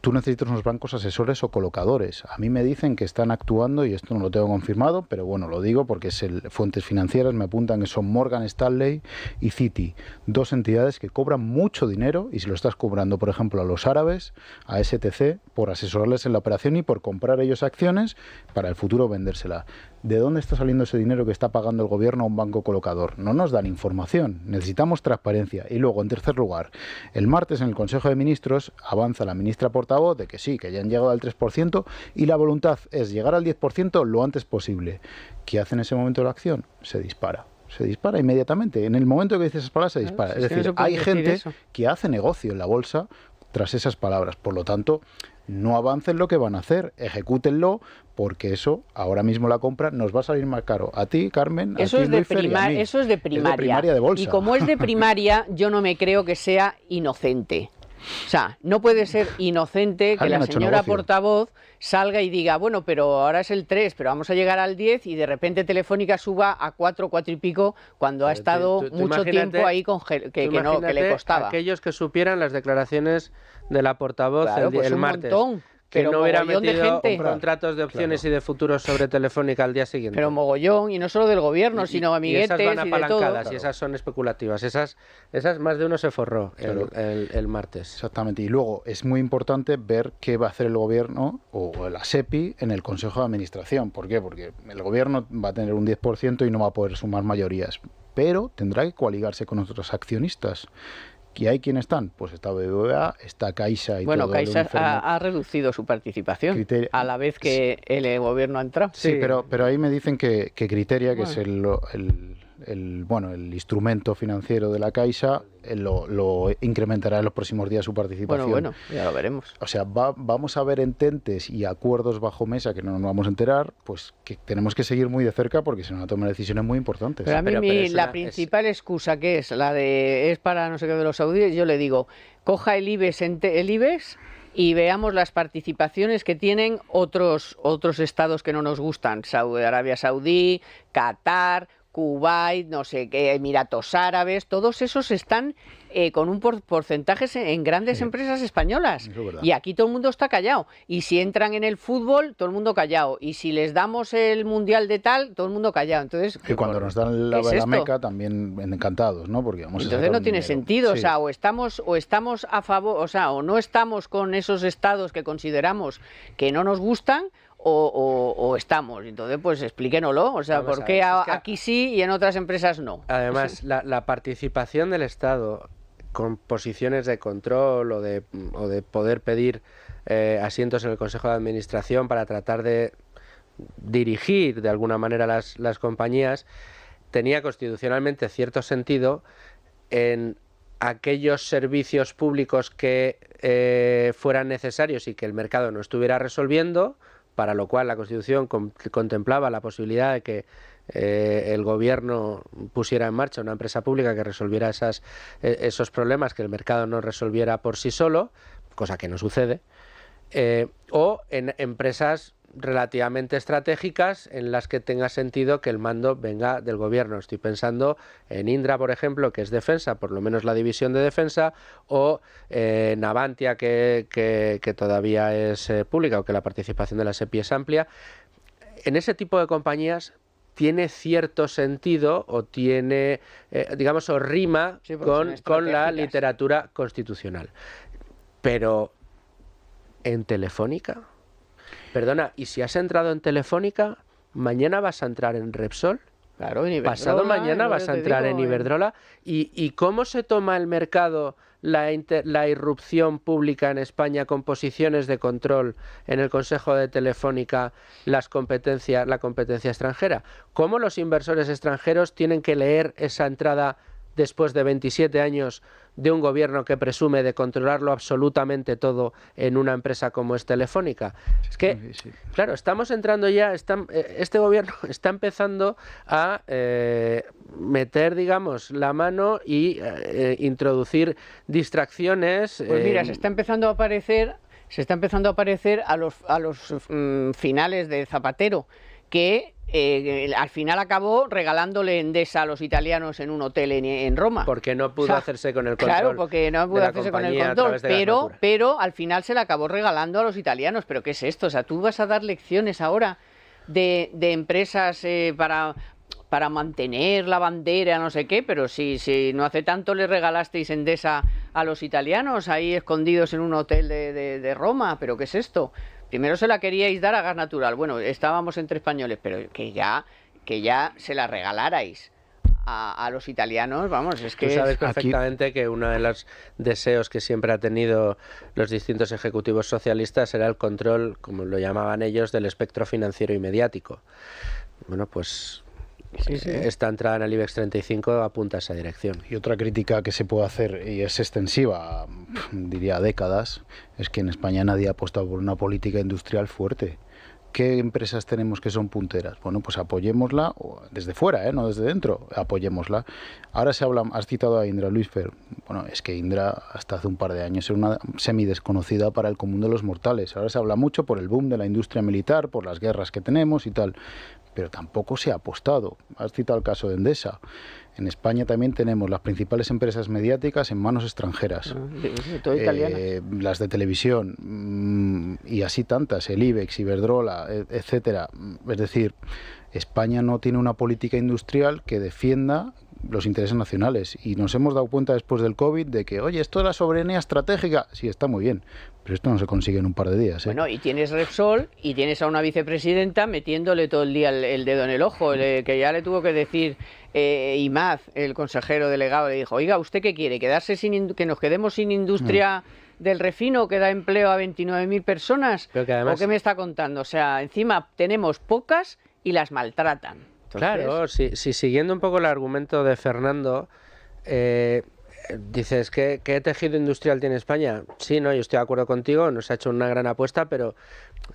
tú necesitas unos bancos asesores o colocadores. A mí me dicen que están actuando, y esto no lo tengo confirmado, pero bueno, lo digo porque fuentes financieras me apuntan que son Morgan Stanley y Citi, dos entidades que cobran mucho dinero, y si lo estás cobrando, por ejemplo, a los árabes, a STC, por asesorarles en la operación y por comprar ellos acciones para el futuro vendérsela. ¿De dónde está saliendo ese dinero que está pagando el gobierno a un banco colocador? No nos dan información, necesitamos transparencia. Y luego, en tercer lugar, el martes en el Consejo de Ministros avanza la ministra portavoz de que sí, que ya han llegado al 3% y la voluntad es llegar al 10% lo antes posible. ¿Qué hace en ese momento la acción? Se dispara inmediatamente. En el momento que dice esas palabras se dispara. Es decir, hay gente que hace negocio en la bolsa tras esas palabras. Por lo tanto, no avancen lo que van a hacer, ejecútenlo, porque eso, ahora mismo la compra, nos va a salir más caro. A ti, Carmen, eso a ti, es de Luisfer, y a mí. Eso es de primaria. Es de primaria de bolsa. Y como es de primaria, yo no me creo que sea inocente. O sea, no puede ser inocente que la señora portavoz salga y diga, bueno, pero ahora es el 3, pero vamos a llegar al 10 y de repente Telefónica suba a 4 y pico cuando ha estado mucho tiempo ahí que le costaba. Aquellos que supieran las declaraciones de la portavoz claro, el martes. Montón. que Pero no hubiera mogollón de metido gente. contratos de opciones y de futuros sobre Telefónica al día siguiente. Pero mogollón, y no solo del gobierno, sino amiguetes y esas van y de todo. apalancadas, Claro. y esas son especulativas. Esas más de uno se forró Claro. el martes. Exactamente. Y luego es muy importante ver qué va a hacer el gobierno o la SEPI en el Consejo de Administración. ¿Por qué? Porque el gobierno va a tener un 10% y no va a poder sumar mayorías. Pero tendrá que coaligarse con otros accionistas. ¿Y hay quién están? Pues está BBVA, está Caixa y Bueno, todo el Caixa inferno. ha reducido su participación Criterio- a la vez que el gobierno ha entrado. Sí, Sí. pero ahí me dicen que Criteria, que Bueno. es el instrumento financiero de la Caixa, lo incrementará en los próximos días su participación. Bueno, ya lo veremos. O sea, vamos a ver ententes y acuerdos bajo mesa que no nos vamos a enterar, pues que tenemos que seguir muy de cerca porque se van a tomar decisiones muy importantes. Pero a mí Pero es la una- principal excusa que es la de es para no sé qué de los saudíes, yo le digo, coja el IBEX y veamos las participaciones que tienen otros estados que no nos gustan, Arabia Saudí, Qatar, Kuwait, no sé qué, Emiratos Árabes, todos esos están con un porcentaje en grandes empresas españolas. Eso es verdad. Y aquí todo el mundo está callado. Y si entran en el fútbol, todo el mundo callado. Y si les damos el mundial de tal, todo el mundo callado. Entonces, Y cuando nos dan ¿qué es la esto? meca también encantados, ¿no? Porque vamos a Entonces sacar no un tiene dinero. sentido, o Sí. sea, o estamos a favor, o sea, o no estamos con esos estados que consideramos que no nos gustan, o estamos. Entonces, pues explíquenos, o sea, Vamos ¿por a qué ver, es que aquí sí y en otras empresas no? Además, la participación del Estado con posiciones de control o de poder pedir asientos en el Consejo de Administración para tratar de dirigir de alguna manera las compañías tenía constitucionalmente cierto sentido en aquellos servicios públicos que fueran necesarios y que el mercado no estuviera resolviendo, para lo cual la Constitución contemplaba la posibilidad de que el gobierno pusiera en marcha una empresa pública que resolviera esos problemas que el mercado no resolviera por sí solo, cosa que no sucede, o en empresas relativamente estratégicas en las que tenga sentido que el mando venga del gobierno. Estoy pensando en Indra, por ejemplo, que es defensa, por lo menos la división de defensa, o Navantia, que todavía es pública, o que la participación de la SEPI es amplia. En ese tipo de compañías tiene cierto sentido o tiene, digamos, o rima Sí, porque son con la estratégicas. literatura constitucional. Pero en Telefónica, perdona, ¿y si has entrado en Telefónica, mañana vas a entrar en Repsol? Claro, en Iberdrola, Pasado mañana es lo vas que a te entrar digo, en Iberdrola. ¿Y cómo se toma el mercado la irrupción pública en España con posiciones de control en el Consejo de Telefónica, la competencia extranjera? ¿Cómo los inversores extranjeros tienen que leer esa entrada después de 27 años de un gobierno que presume de controlarlo absolutamente todo en una empresa como es Telefónica? Es que, Sí. claro, estamos entrando ya, este gobierno está empezando a meter, digamos, la mano y introducir distracciones. Pues mira, se está empezando a aparecer a los finales de Zapatero, que al final acabó regalándole Endesa a los italianos en un hotel en Roma. Porque no pudo O sea, hacerse con el control. Claro, porque no de pudo la hacerse con el compañía a control, través de Gas Natura. pero al final se la acabó regalando a los italianos. ¿Pero qué es esto? O sea, tú vas a dar lecciones ahora de empresas para mantener la bandera, no sé qué, pero si no hace tanto le regalasteis Endesa a los italianos ahí escondidos en un hotel de Roma, ¿pero qué es esto? Primero se la queríais dar a Gas Natural, bueno, estábamos entre españoles, pero que ya se la regalarais a los italianos, vamos, es que... Tú sabes Aquí- perfectamente que uno de los deseos que siempre ha tenido los distintos ejecutivos socialistas era el control, como lo llamaban ellos, del espectro financiero y mediático. Bueno, pues Sí. esta entrada en el IBEX 35 apunta a esa dirección. Y otra crítica que se puede hacer, y es extensiva, diría a décadas, es que en España nadie ha apostado por una política industrial fuerte. ¿Qué empresas tenemos que son punteras? Bueno, pues apoyémosla, desde fuera, no desde dentro, apoyémosla. Ahora se habla, has citado a Indra, Luisfer. Bueno, es que Indra hasta hace un par de años era una semidesconocida para el común de los mortales. Ahora se habla mucho por el boom de la industria militar, por las guerras que tenemos y tal, pero tampoco se ha apostado. Has citado el caso de Endesa. En España también tenemos las principales empresas mediáticas en manos extranjeras. Todo italiana. Las de televisión y así tantas, el IBEX, Iberdrola, etcétera. Es decir, España no tiene una política industrial que defienda los intereses nacionales, y nos hemos dado cuenta después del COVID de que, oye, esto de la soberanía estratégica, sí, está muy bien, pero esto no se consigue en un par de días. Bueno, y tienes Repsol y tienes a una vicepresidenta metiéndole todo el día el dedo en el ojo, que ya le tuvo que decir Imaz, el consejero delegado, le dijo, oiga, ¿usted qué quiere? ¿Que nos quedemos sin industria del refino que da empleo a 29.000 personas? Pero que además... ¿O qué me está contando? O sea, encima tenemos pocas y las maltratan. Entonces... Claro, si siguiendo un poco el argumento de Fernando, dices, ¿qué tejido industrial tiene España? Sí, no, yo estoy de acuerdo contigo, nos ha hecho una gran apuesta, pero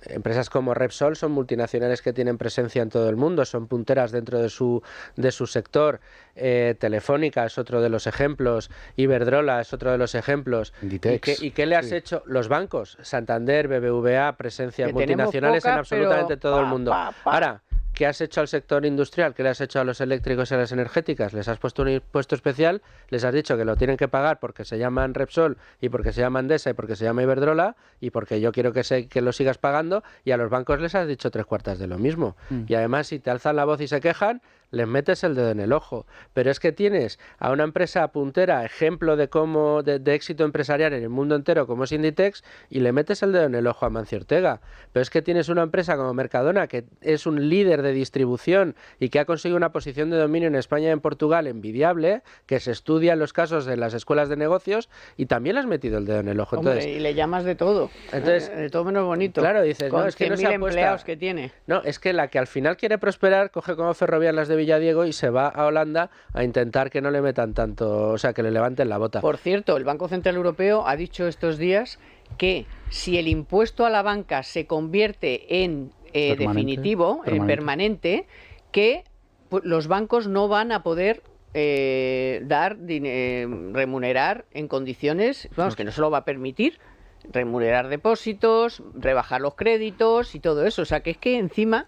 empresas como Repsol son multinacionales que tienen presencia en todo el mundo, son punteras dentro de su sector. Telefónica es otro de los ejemplos, Iberdrola es otro de los ejemplos. Inditex. ¿Y qué le has hecho? Los bancos, Santander, BBVA, presencia que multinacionales poca, en absolutamente todo el mundo. Pa. Ahora, ¿qué has hecho al sector industrial? ¿Qué le has hecho a los eléctricos y a las energéticas? ¿Les has puesto un impuesto especial? ¿Les has dicho que lo tienen que pagar porque se llaman Repsol y porque se llama Endesa y porque se llama Iberdrola y porque yo quiero que lo sigas pagando? Y a los bancos les has dicho 3/4 de lo mismo. Y además, si te alzan la voz y se quejan, les metes el dedo en el ojo. Pero es que tienes a una empresa puntera, ejemplo de éxito empresarial en el mundo entero, como es Inditex, y le metes el dedo en el ojo a Mancio Ortega. Pero es que tienes una empresa como Mercadona, que es un líder de distribución y que ha conseguido una posición de dominio en España y en Portugal envidiable, que se estudia en los casos de las escuelas de negocios, y también le has metido el dedo en el ojo. Hombre, Entonces, y le llamas de todo. Entonces, de todo menos bonito. Claro, dices, con no, es que no se 100.000 apuesta. empleados que tiene. No, es que la que al final quiere prosperar coge como Ferrovial las de Villadiego y se va a Holanda a intentar que no le metan tanto, o sea, que le levanten la bota. Por cierto, el Banco Central Europeo ha dicho estos días que si el impuesto a la banca se convierte en definitivo, en permanente, que los bancos no van a poder remunerar en condiciones, vamos, que no se lo va a permitir, remunerar depósitos, rebajar los créditos y todo eso. O sea, que es que encima...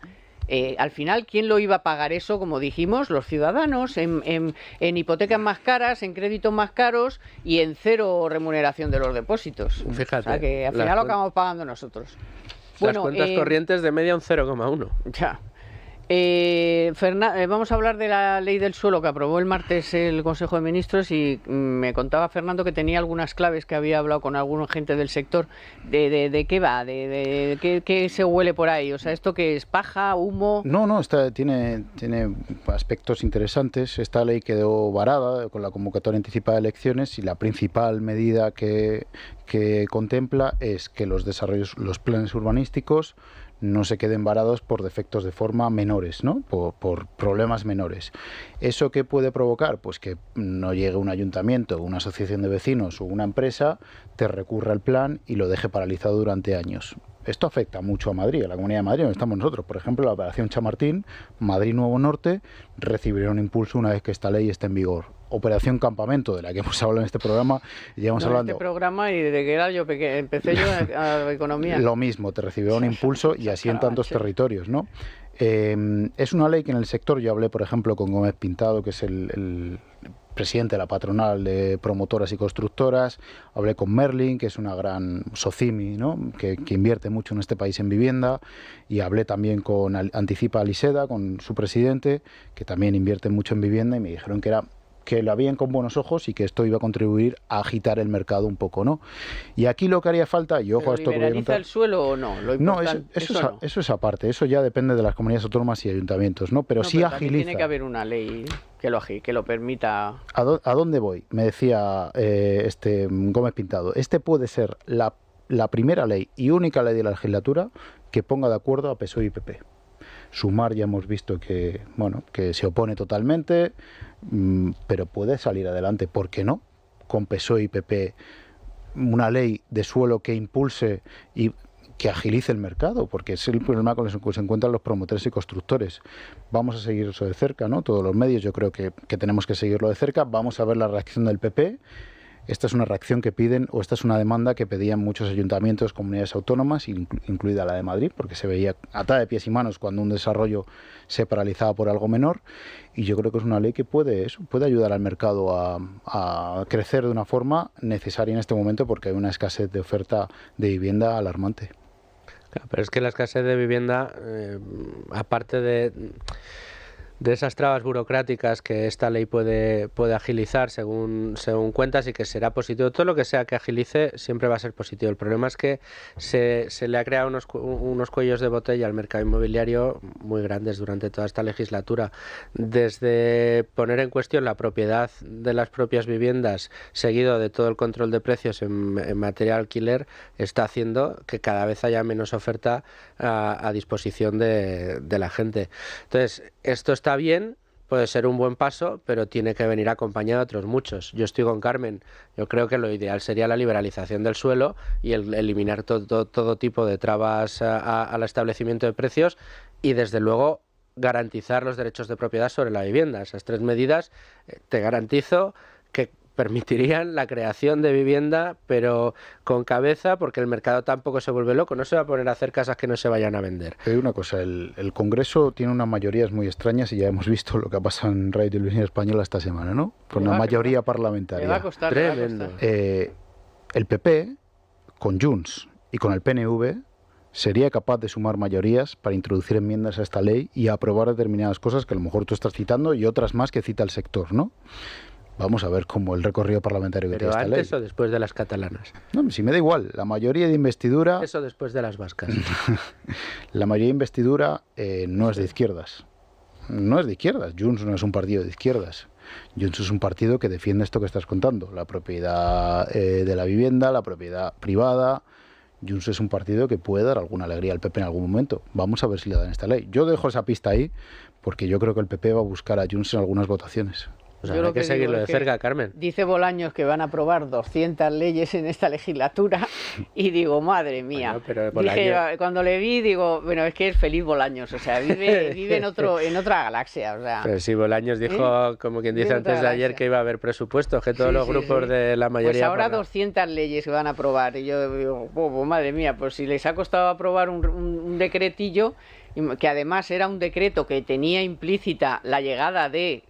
al final, ¿quién lo iba a pagar eso? Como dijimos, los ciudadanos, en hipotecas más caras, en créditos más caros y en cero remuneración de los depósitos. Fíjate. O sea, que al final lo acabamos pagando nosotros. Las cuentas corrientes de media un 0,1. Ya. Vamos a hablar de la ley del suelo que aprobó el martes el Consejo de Ministros, y me contaba Fernando que tenía algunas claves, que había hablado con alguna gente del sector. ¿De qué va? ¿De qué se huele por ahí? O sea, ¿esto qué es? ¿Paja? ¿Humo? No, tiene aspectos interesantes. Esta ley quedó varada con la convocatoria anticipada de elecciones, y la principal medida que contempla es que los planes urbanísticos no se queden varados por defectos de forma menores, ¿no? Por problemas menores. ¿Eso qué puede provocar? Pues que no llegue un ayuntamiento, una asociación de vecinos o una empresa, te recurra el plan y lo deje paralizado durante años. Esto afecta mucho a Madrid, a la Comunidad de Madrid, donde estamos nosotros. Por ejemplo, la operación Chamartín, Madrid Nuevo Norte, recibirá un impulso una vez que esta ley esté en vigor. Operación Campamento, de la que hemos hablado en este programa, y llevamos hablando... este programa, y desde que era yo pequeño, empecé yo a economía. Lo mismo, te recibirá un impulso, y así en tantos territorios, ¿no? Es una ley que en el sector, yo hablé, por ejemplo, con Gómez Pintado, que es el presidente de la patronal de promotoras y constructoras, hablé con Merlin, que es una gran Socimi, ¿no? que invierte mucho en este país en vivienda, y hablé también con Anticipa Aliseda, con su presidente, que también invierte mucho en vivienda, y me dijeron que la veían con buenos ojos y que esto iba a contribuir a agitar el mercado un poco, ¿no? Y aquí lo que haría falta, y ojo a esto que voy a contar... ¿Liberaliza el suelo o no? Eso es aparte, eso ya depende de las comunidades autónomas y ayuntamientos, ¿no? Pero sí agiliza. Tiene que haber una ley que lo permita. ¿A dónde voy? Me decía Gómez Pintado. Puede ser la primera ley y única ley de la legislatura que ponga de acuerdo a PSOE y PP. Sumar ya hemos visto que se opone totalmente, pero puede salir adelante. ¿Por qué no? Con PSOE y PP, una ley de suelo que impulse y que agilice el mercado, porque es el problema con el que se encuentran los promotores y constructores. Vamos a seguir eso de cerca, ¿no? Todos los medios, yo creo que tenemos que seguirlo de cerca. Vamos a ver la reacción del PP. esta es una reacción que piden, o esta es una demanda que pedían muchos ayuntamientos, comunidades autónomas, incluida la de Madrid, porque se veía atada de pies y manos cuando un desarrollo se paralizaba por algo menor, y yo creo que es una ley que puede ayudar al mercado a crecer de una forma necesaria en este momento, porque hay una escasez de oferta de vivienda alarmante. Claro, pero es que la escasez de vivienda, aparte de esas trabas burocráticas que esta ley puede agilizar según cuentas, y que será positivo. Todo lo que sea que agilice siempre va a ser positivo. El problema es que se le ha creado unos cuellos de botella al mercado inmobiliario muy grandes durante toda esta legislatura. Desde poner en cuestión la propiedad de las propias viviendas, seguido de todo el control de precios en materia de alquiler, está haciendo que cada vez haya menos oferta a disposición de la gente. Entonces, esto está bien, puede ser un buen paso, pero tiene que venir acompañado de otros muchos. Yo estoy con Carmen. Yo creo que lo ideal sería la liberalización del suelo y el eliminar todo tipo de trabas al establecimiento de precios, y desde luego garantizar los derechos de propiedad sobre la vivienda. Esas tres medidas te garantizo que permitirían la creación de vivienda, pero con cabeza, porque el mercado tampoco se vuelve loco, no se va a poner a hacer casas que no se vayan a vender. Hay una cosa, el Congreso tiene unas mayorías muy extrañas, y ya hemos visto lo que ha pasado en Radio y Televisión Española esta semana, ¿no? Con una mayoría parlamentaria. Le va a costar, tremendo. El PP, con Junts y con el PNV, sería capaz de sumar mayorías para introducir enmiendas a esta ley y aprobar determinadas cosas que a lo mejor tú estás citando, y otras más que cita el sector, ¿no? Vamos a ver cómo el recorrido parlamentario que tiene esta ley. ¿Pero antes o después de las catalanas? No, si me da igual. La mayoría de investidura... Eso después de las vascas. La mayoría de investidura no es de izquierdas. No es de izquierdas. Junts no es un partido de izquierdas. Junts es un partido que defiende esto que estás contando. La propiedad de la vivienda, la propiedad privada. Junts es un partido que puede dar alguna alegría al PP en algún momento. Vamos a ver si le dan esta ley. Yo dejo esa pista ahí, porque yo creo que el PP va a buscar a Junts en algunas votaciones. Pues habrá que seguirlo de cerca, Carmen. Dice Bolaños que van a aprobar 200 leyes en esta legislatura, y digo, madre mía. Bueno, pero Bolaños... Dije, cuando le vi, digo, bueno, es que es feliz Bolaños, o sea, vive en otra galaxia, o sea. Pero si Bolaños dijo, como quien dice antes de ayer, que iba a haber presupuestos, que todos los grupos de la mayoría... Pues ahora 200 leyes que van a aprobar, y yo digo, oh, madre mía, pues si les ha costado aprobar un decretillo, que además era un decreto que tenía implícita la llegada de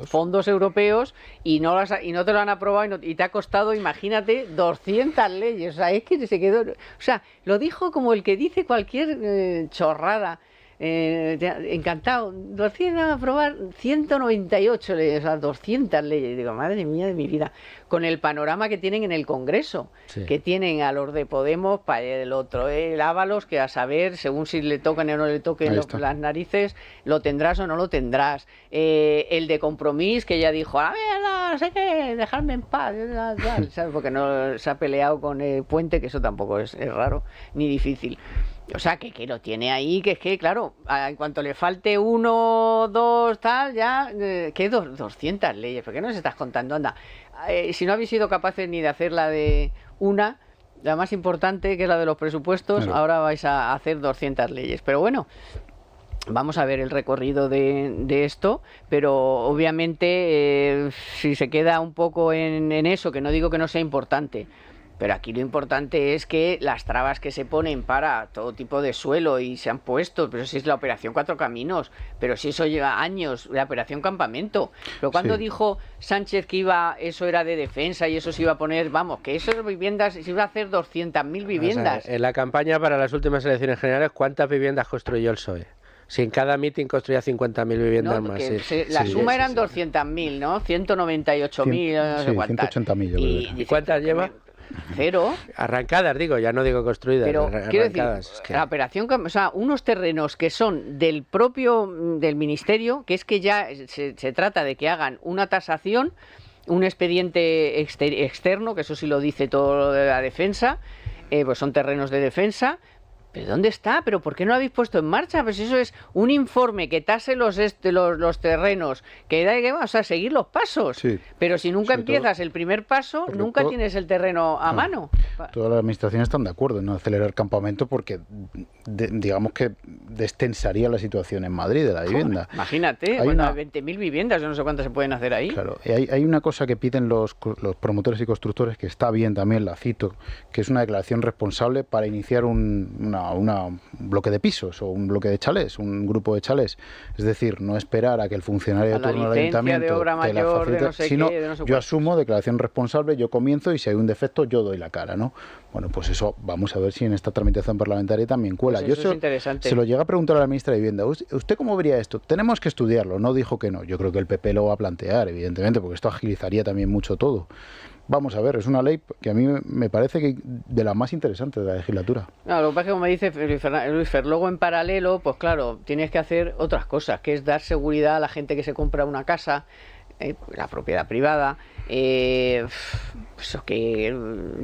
fondos europeos, y no te lo han aprobado, y te ha costado, imagínate, 200 leyes. O sea, es que se quedó... O sea, lo dijo como el que dice cualquier chorrada. Encantado. 200 van a aprobar 198 leyes, o sea, 200 leyes. Digo, madre mía de mi vida. Con el panorama que tienen en el Congreso, que tienen a los de Podemos, para el otro, el Ábalos, que a saber, según si le tocan o no le toquen las narices, lo tendrás o no lo tendrás. El de Compromís, que ya dijo, a ver, no sé qué, dejarme en paz, ¿sabes? Porque no se ha peleado con Puente, que eso tampoco es raro ni difícil. O sea, que lo tiene ahí, que es que, claro, en cuanto le falte uno, dos, tal, ya, ¿qué 200 leyes? ¿Por qué no se estás contando? Anda, si no habéis sido capaces ni de hacer la de la más importante, que es la de los presupuestos, claro, ahora vais a hacer 200 leyes. Pero bueno, vamos a ver el recorrido de esto, pero obviamente si se queda un poco en eso, que no digo que no sea importante, pero aquí lo importante es que las trabas que se ponen para todo tipo de suelo, y se han puesto, pero si es la operación Cuatro Caminos, pero si eso lleva años, la operación Campamento. Pero cuando dijo Sánchez que eso era de defensa y eso se iba a poner, vamos, que esas viviendas, se iba a hacer 200.000 viviendas. O sea, en la campaña para las últimas elecciones generales, ¿cuántas viviendas construyó el PSOE? Si en cada mitin construía 50.000 viviendas más. La suma eran 200.000, ¿no? 198.000, no sé cuántas. 180.000. ¿Y cuántas lleva? Cero. Arrancadas, digo, ya no digo construidas. Pero quiero decir, la operación, o sea, unos terrenos que son del ministerio, que es que ya se trata de que hagan una tasación, un expediente externo, que eso sí lo dice todo lo de la defensa, pues son terrenos de defensa, ¿Pero dónde está? ¿Pero por qué no lo habéis puesto en marcha? Pues eso es un informe que tase los terrenos, que vas a seguir los pasos. Sí. Pero si nunca Sobre empiezas el primer paso, porque nunca tienes el terreno a mano. Todas las administraciones están de acuerdo en no acelerar campamento porque, digamos que destensaría la situación en Madrid de la vivienda. Imagínate, Hay 20.000 viviendas, yo no sé cuántas se pueden hacer ahí. Claro, y hay una cosa que piden los promotores y constructores que está bien también, la cito, que es una declaración responsable para iniciar un bloque de pisos o un bloque de chalés, un grupo de chalés. Es decir, no esperar a que el funcionario de turno del ayuntamiento de obra te la mayor, facilite, de no sé sino qué, de no sé yo cuál. asumo declaración responsable, yo comienzo y si hay un defecto yo doy la cara, ¿no? Bueno, pues eso vamos a ver si en esta tramitación parlamentaria también cuela. Pues Yo eso es interesante. se lo llega a preguntar a la ministra de Vivienda. ¿Usted cómo vería esto? Tenemos que estudiarlo. No dijo que no. Yo creo que el PP lo va a plantear, evidentemente, porque esto agilizaría también mucho todo. Vamos a ver, es una ley que a mí me parece que de las más interesantes de la legislatura. No, lo que pasa es que, como dice Luis Fer, luego en paralelo, pues claro, tienes que hacer otras cosas, que es dar seguridad a la gente que se compra una casa, la propiedad privada, pues que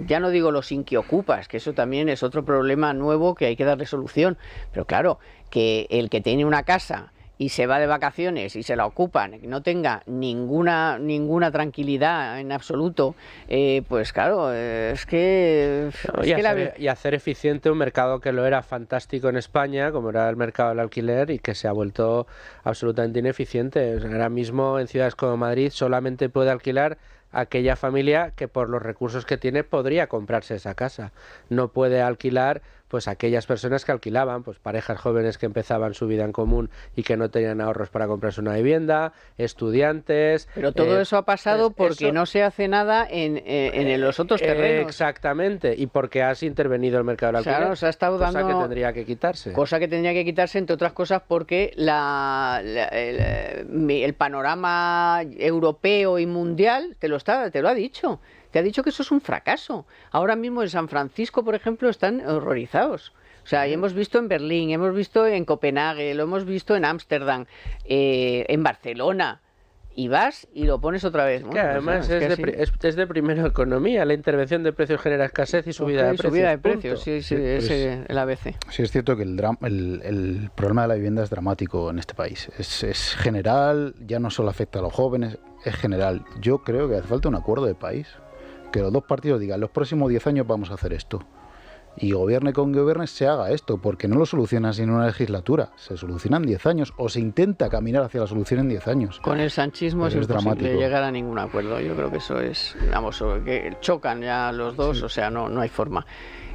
ya no digo los inquiocupas, que eso también es otro problema nuevo que hay que darle solución, pero claro, que el que tiene una casa y se va de vacaciones y se la ocupan, que no tenga ninguna tranquilidad en absoluto, pues claro, y hacer eficiente un mercado que lo era fantástico en España, como era el mercado del alquiler, y que se ha vuelto absolutamente ineficiente. Ahora mismo en ciudades como Madrid solamente puede alquilar aquella familia que por los recursos que tiene podría comprarse esa casa. No puede alquilar pues aquellas personas que alquilaban, pues parejas jóvenes que empezaban su vida en común y que no tenían ahorros para comprarse una vivienda, estudiantes. Pero todo eso ha pasado porque no se hace nada en los otros terrenos. Exactamente, y porque has intervenido el mercado del alquiler. Claro, se ha estado dando cosa que tendría que quitarse. Cosa que tendría que quitarse, entre otras cosas, porque el panorama europeo y mundial te lo ha dicho. Te ha dicho que eso es un fracaso. Ahora mismo en San Francisco, por ejemplo, están horrorizados. O sea, y hemos visto en Berlín, hemos visto en Copenhague, lo hemos visto en Ámsterdam, en Barcelona. Y vas y lo pones otra vez. Que además es de primera economía. La intervención de precios genera escasez y subida de precios. Subida de precios, sí, es el ABC. Sí, es cierto que el problema de la vivienda es dramático en este país. Es general, ya no solo afecta a los jóvenes, es general. Yo creo que hace falta un acuerdo de país. Que los dos partidos digan, los próximos 10 años vamos a hacer esto. Y gobierne con gobierne se haga esto, porque no lo solucionan sin una legislatura. Se solucionan 10 años, o se intenta caminar hacia la solución en 10 años. Con el sanchismo es imposible llegar a ningún acuerdo. Yo creo que eso es, que chocan ya los dos, sí. O sea, no hay forma.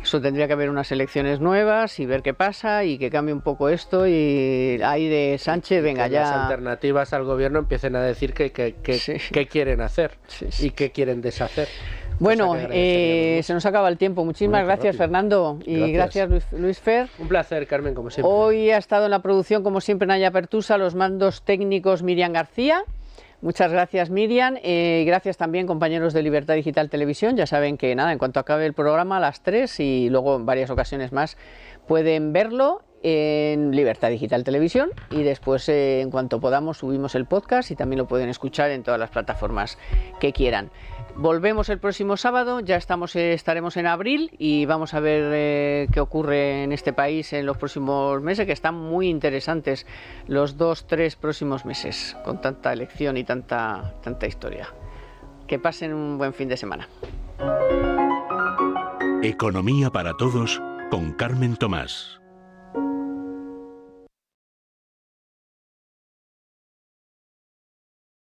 Eso tendría que haber unas elecciones nuevas y ver qué pasa y que cambie un poco esto y ahí de Sánchez, venga ya. Las alternativas al gobierno empiecen a decir qué quieren hacer y qué quieren deshacer. Bueno, se nos acaba el tiempo. Muchísimas gracias, Fernando. Y gracias Luis Fer. Un placer, Carmen, como siempre. Hoy ha estado en la producción, como siempre, Naya Pertusa, los mandos técnicos Miriam García. Muchas gracias, Miriam. Gracias también, compañeros de Libertad Digital Televisión. Ya saben que nada, en cuanto acabe el programa a las 3 y luego en varias ocasiones más pueden verlo en Libertad Digital Televisión y después en cuanto podamos subimos el podcast y también lo pueden escuchar en todas las plataformas que quieran. Volvemos el próximo sábado, ya estaremos en abril y vamos a ver qué ocurre en este país en los próximos meses, que están muy interesantes los 2-3 próximos meses, con tanta elección y tanta historia. Que pasen un buen fin de semana. Economía para todos con Carmen Tomás.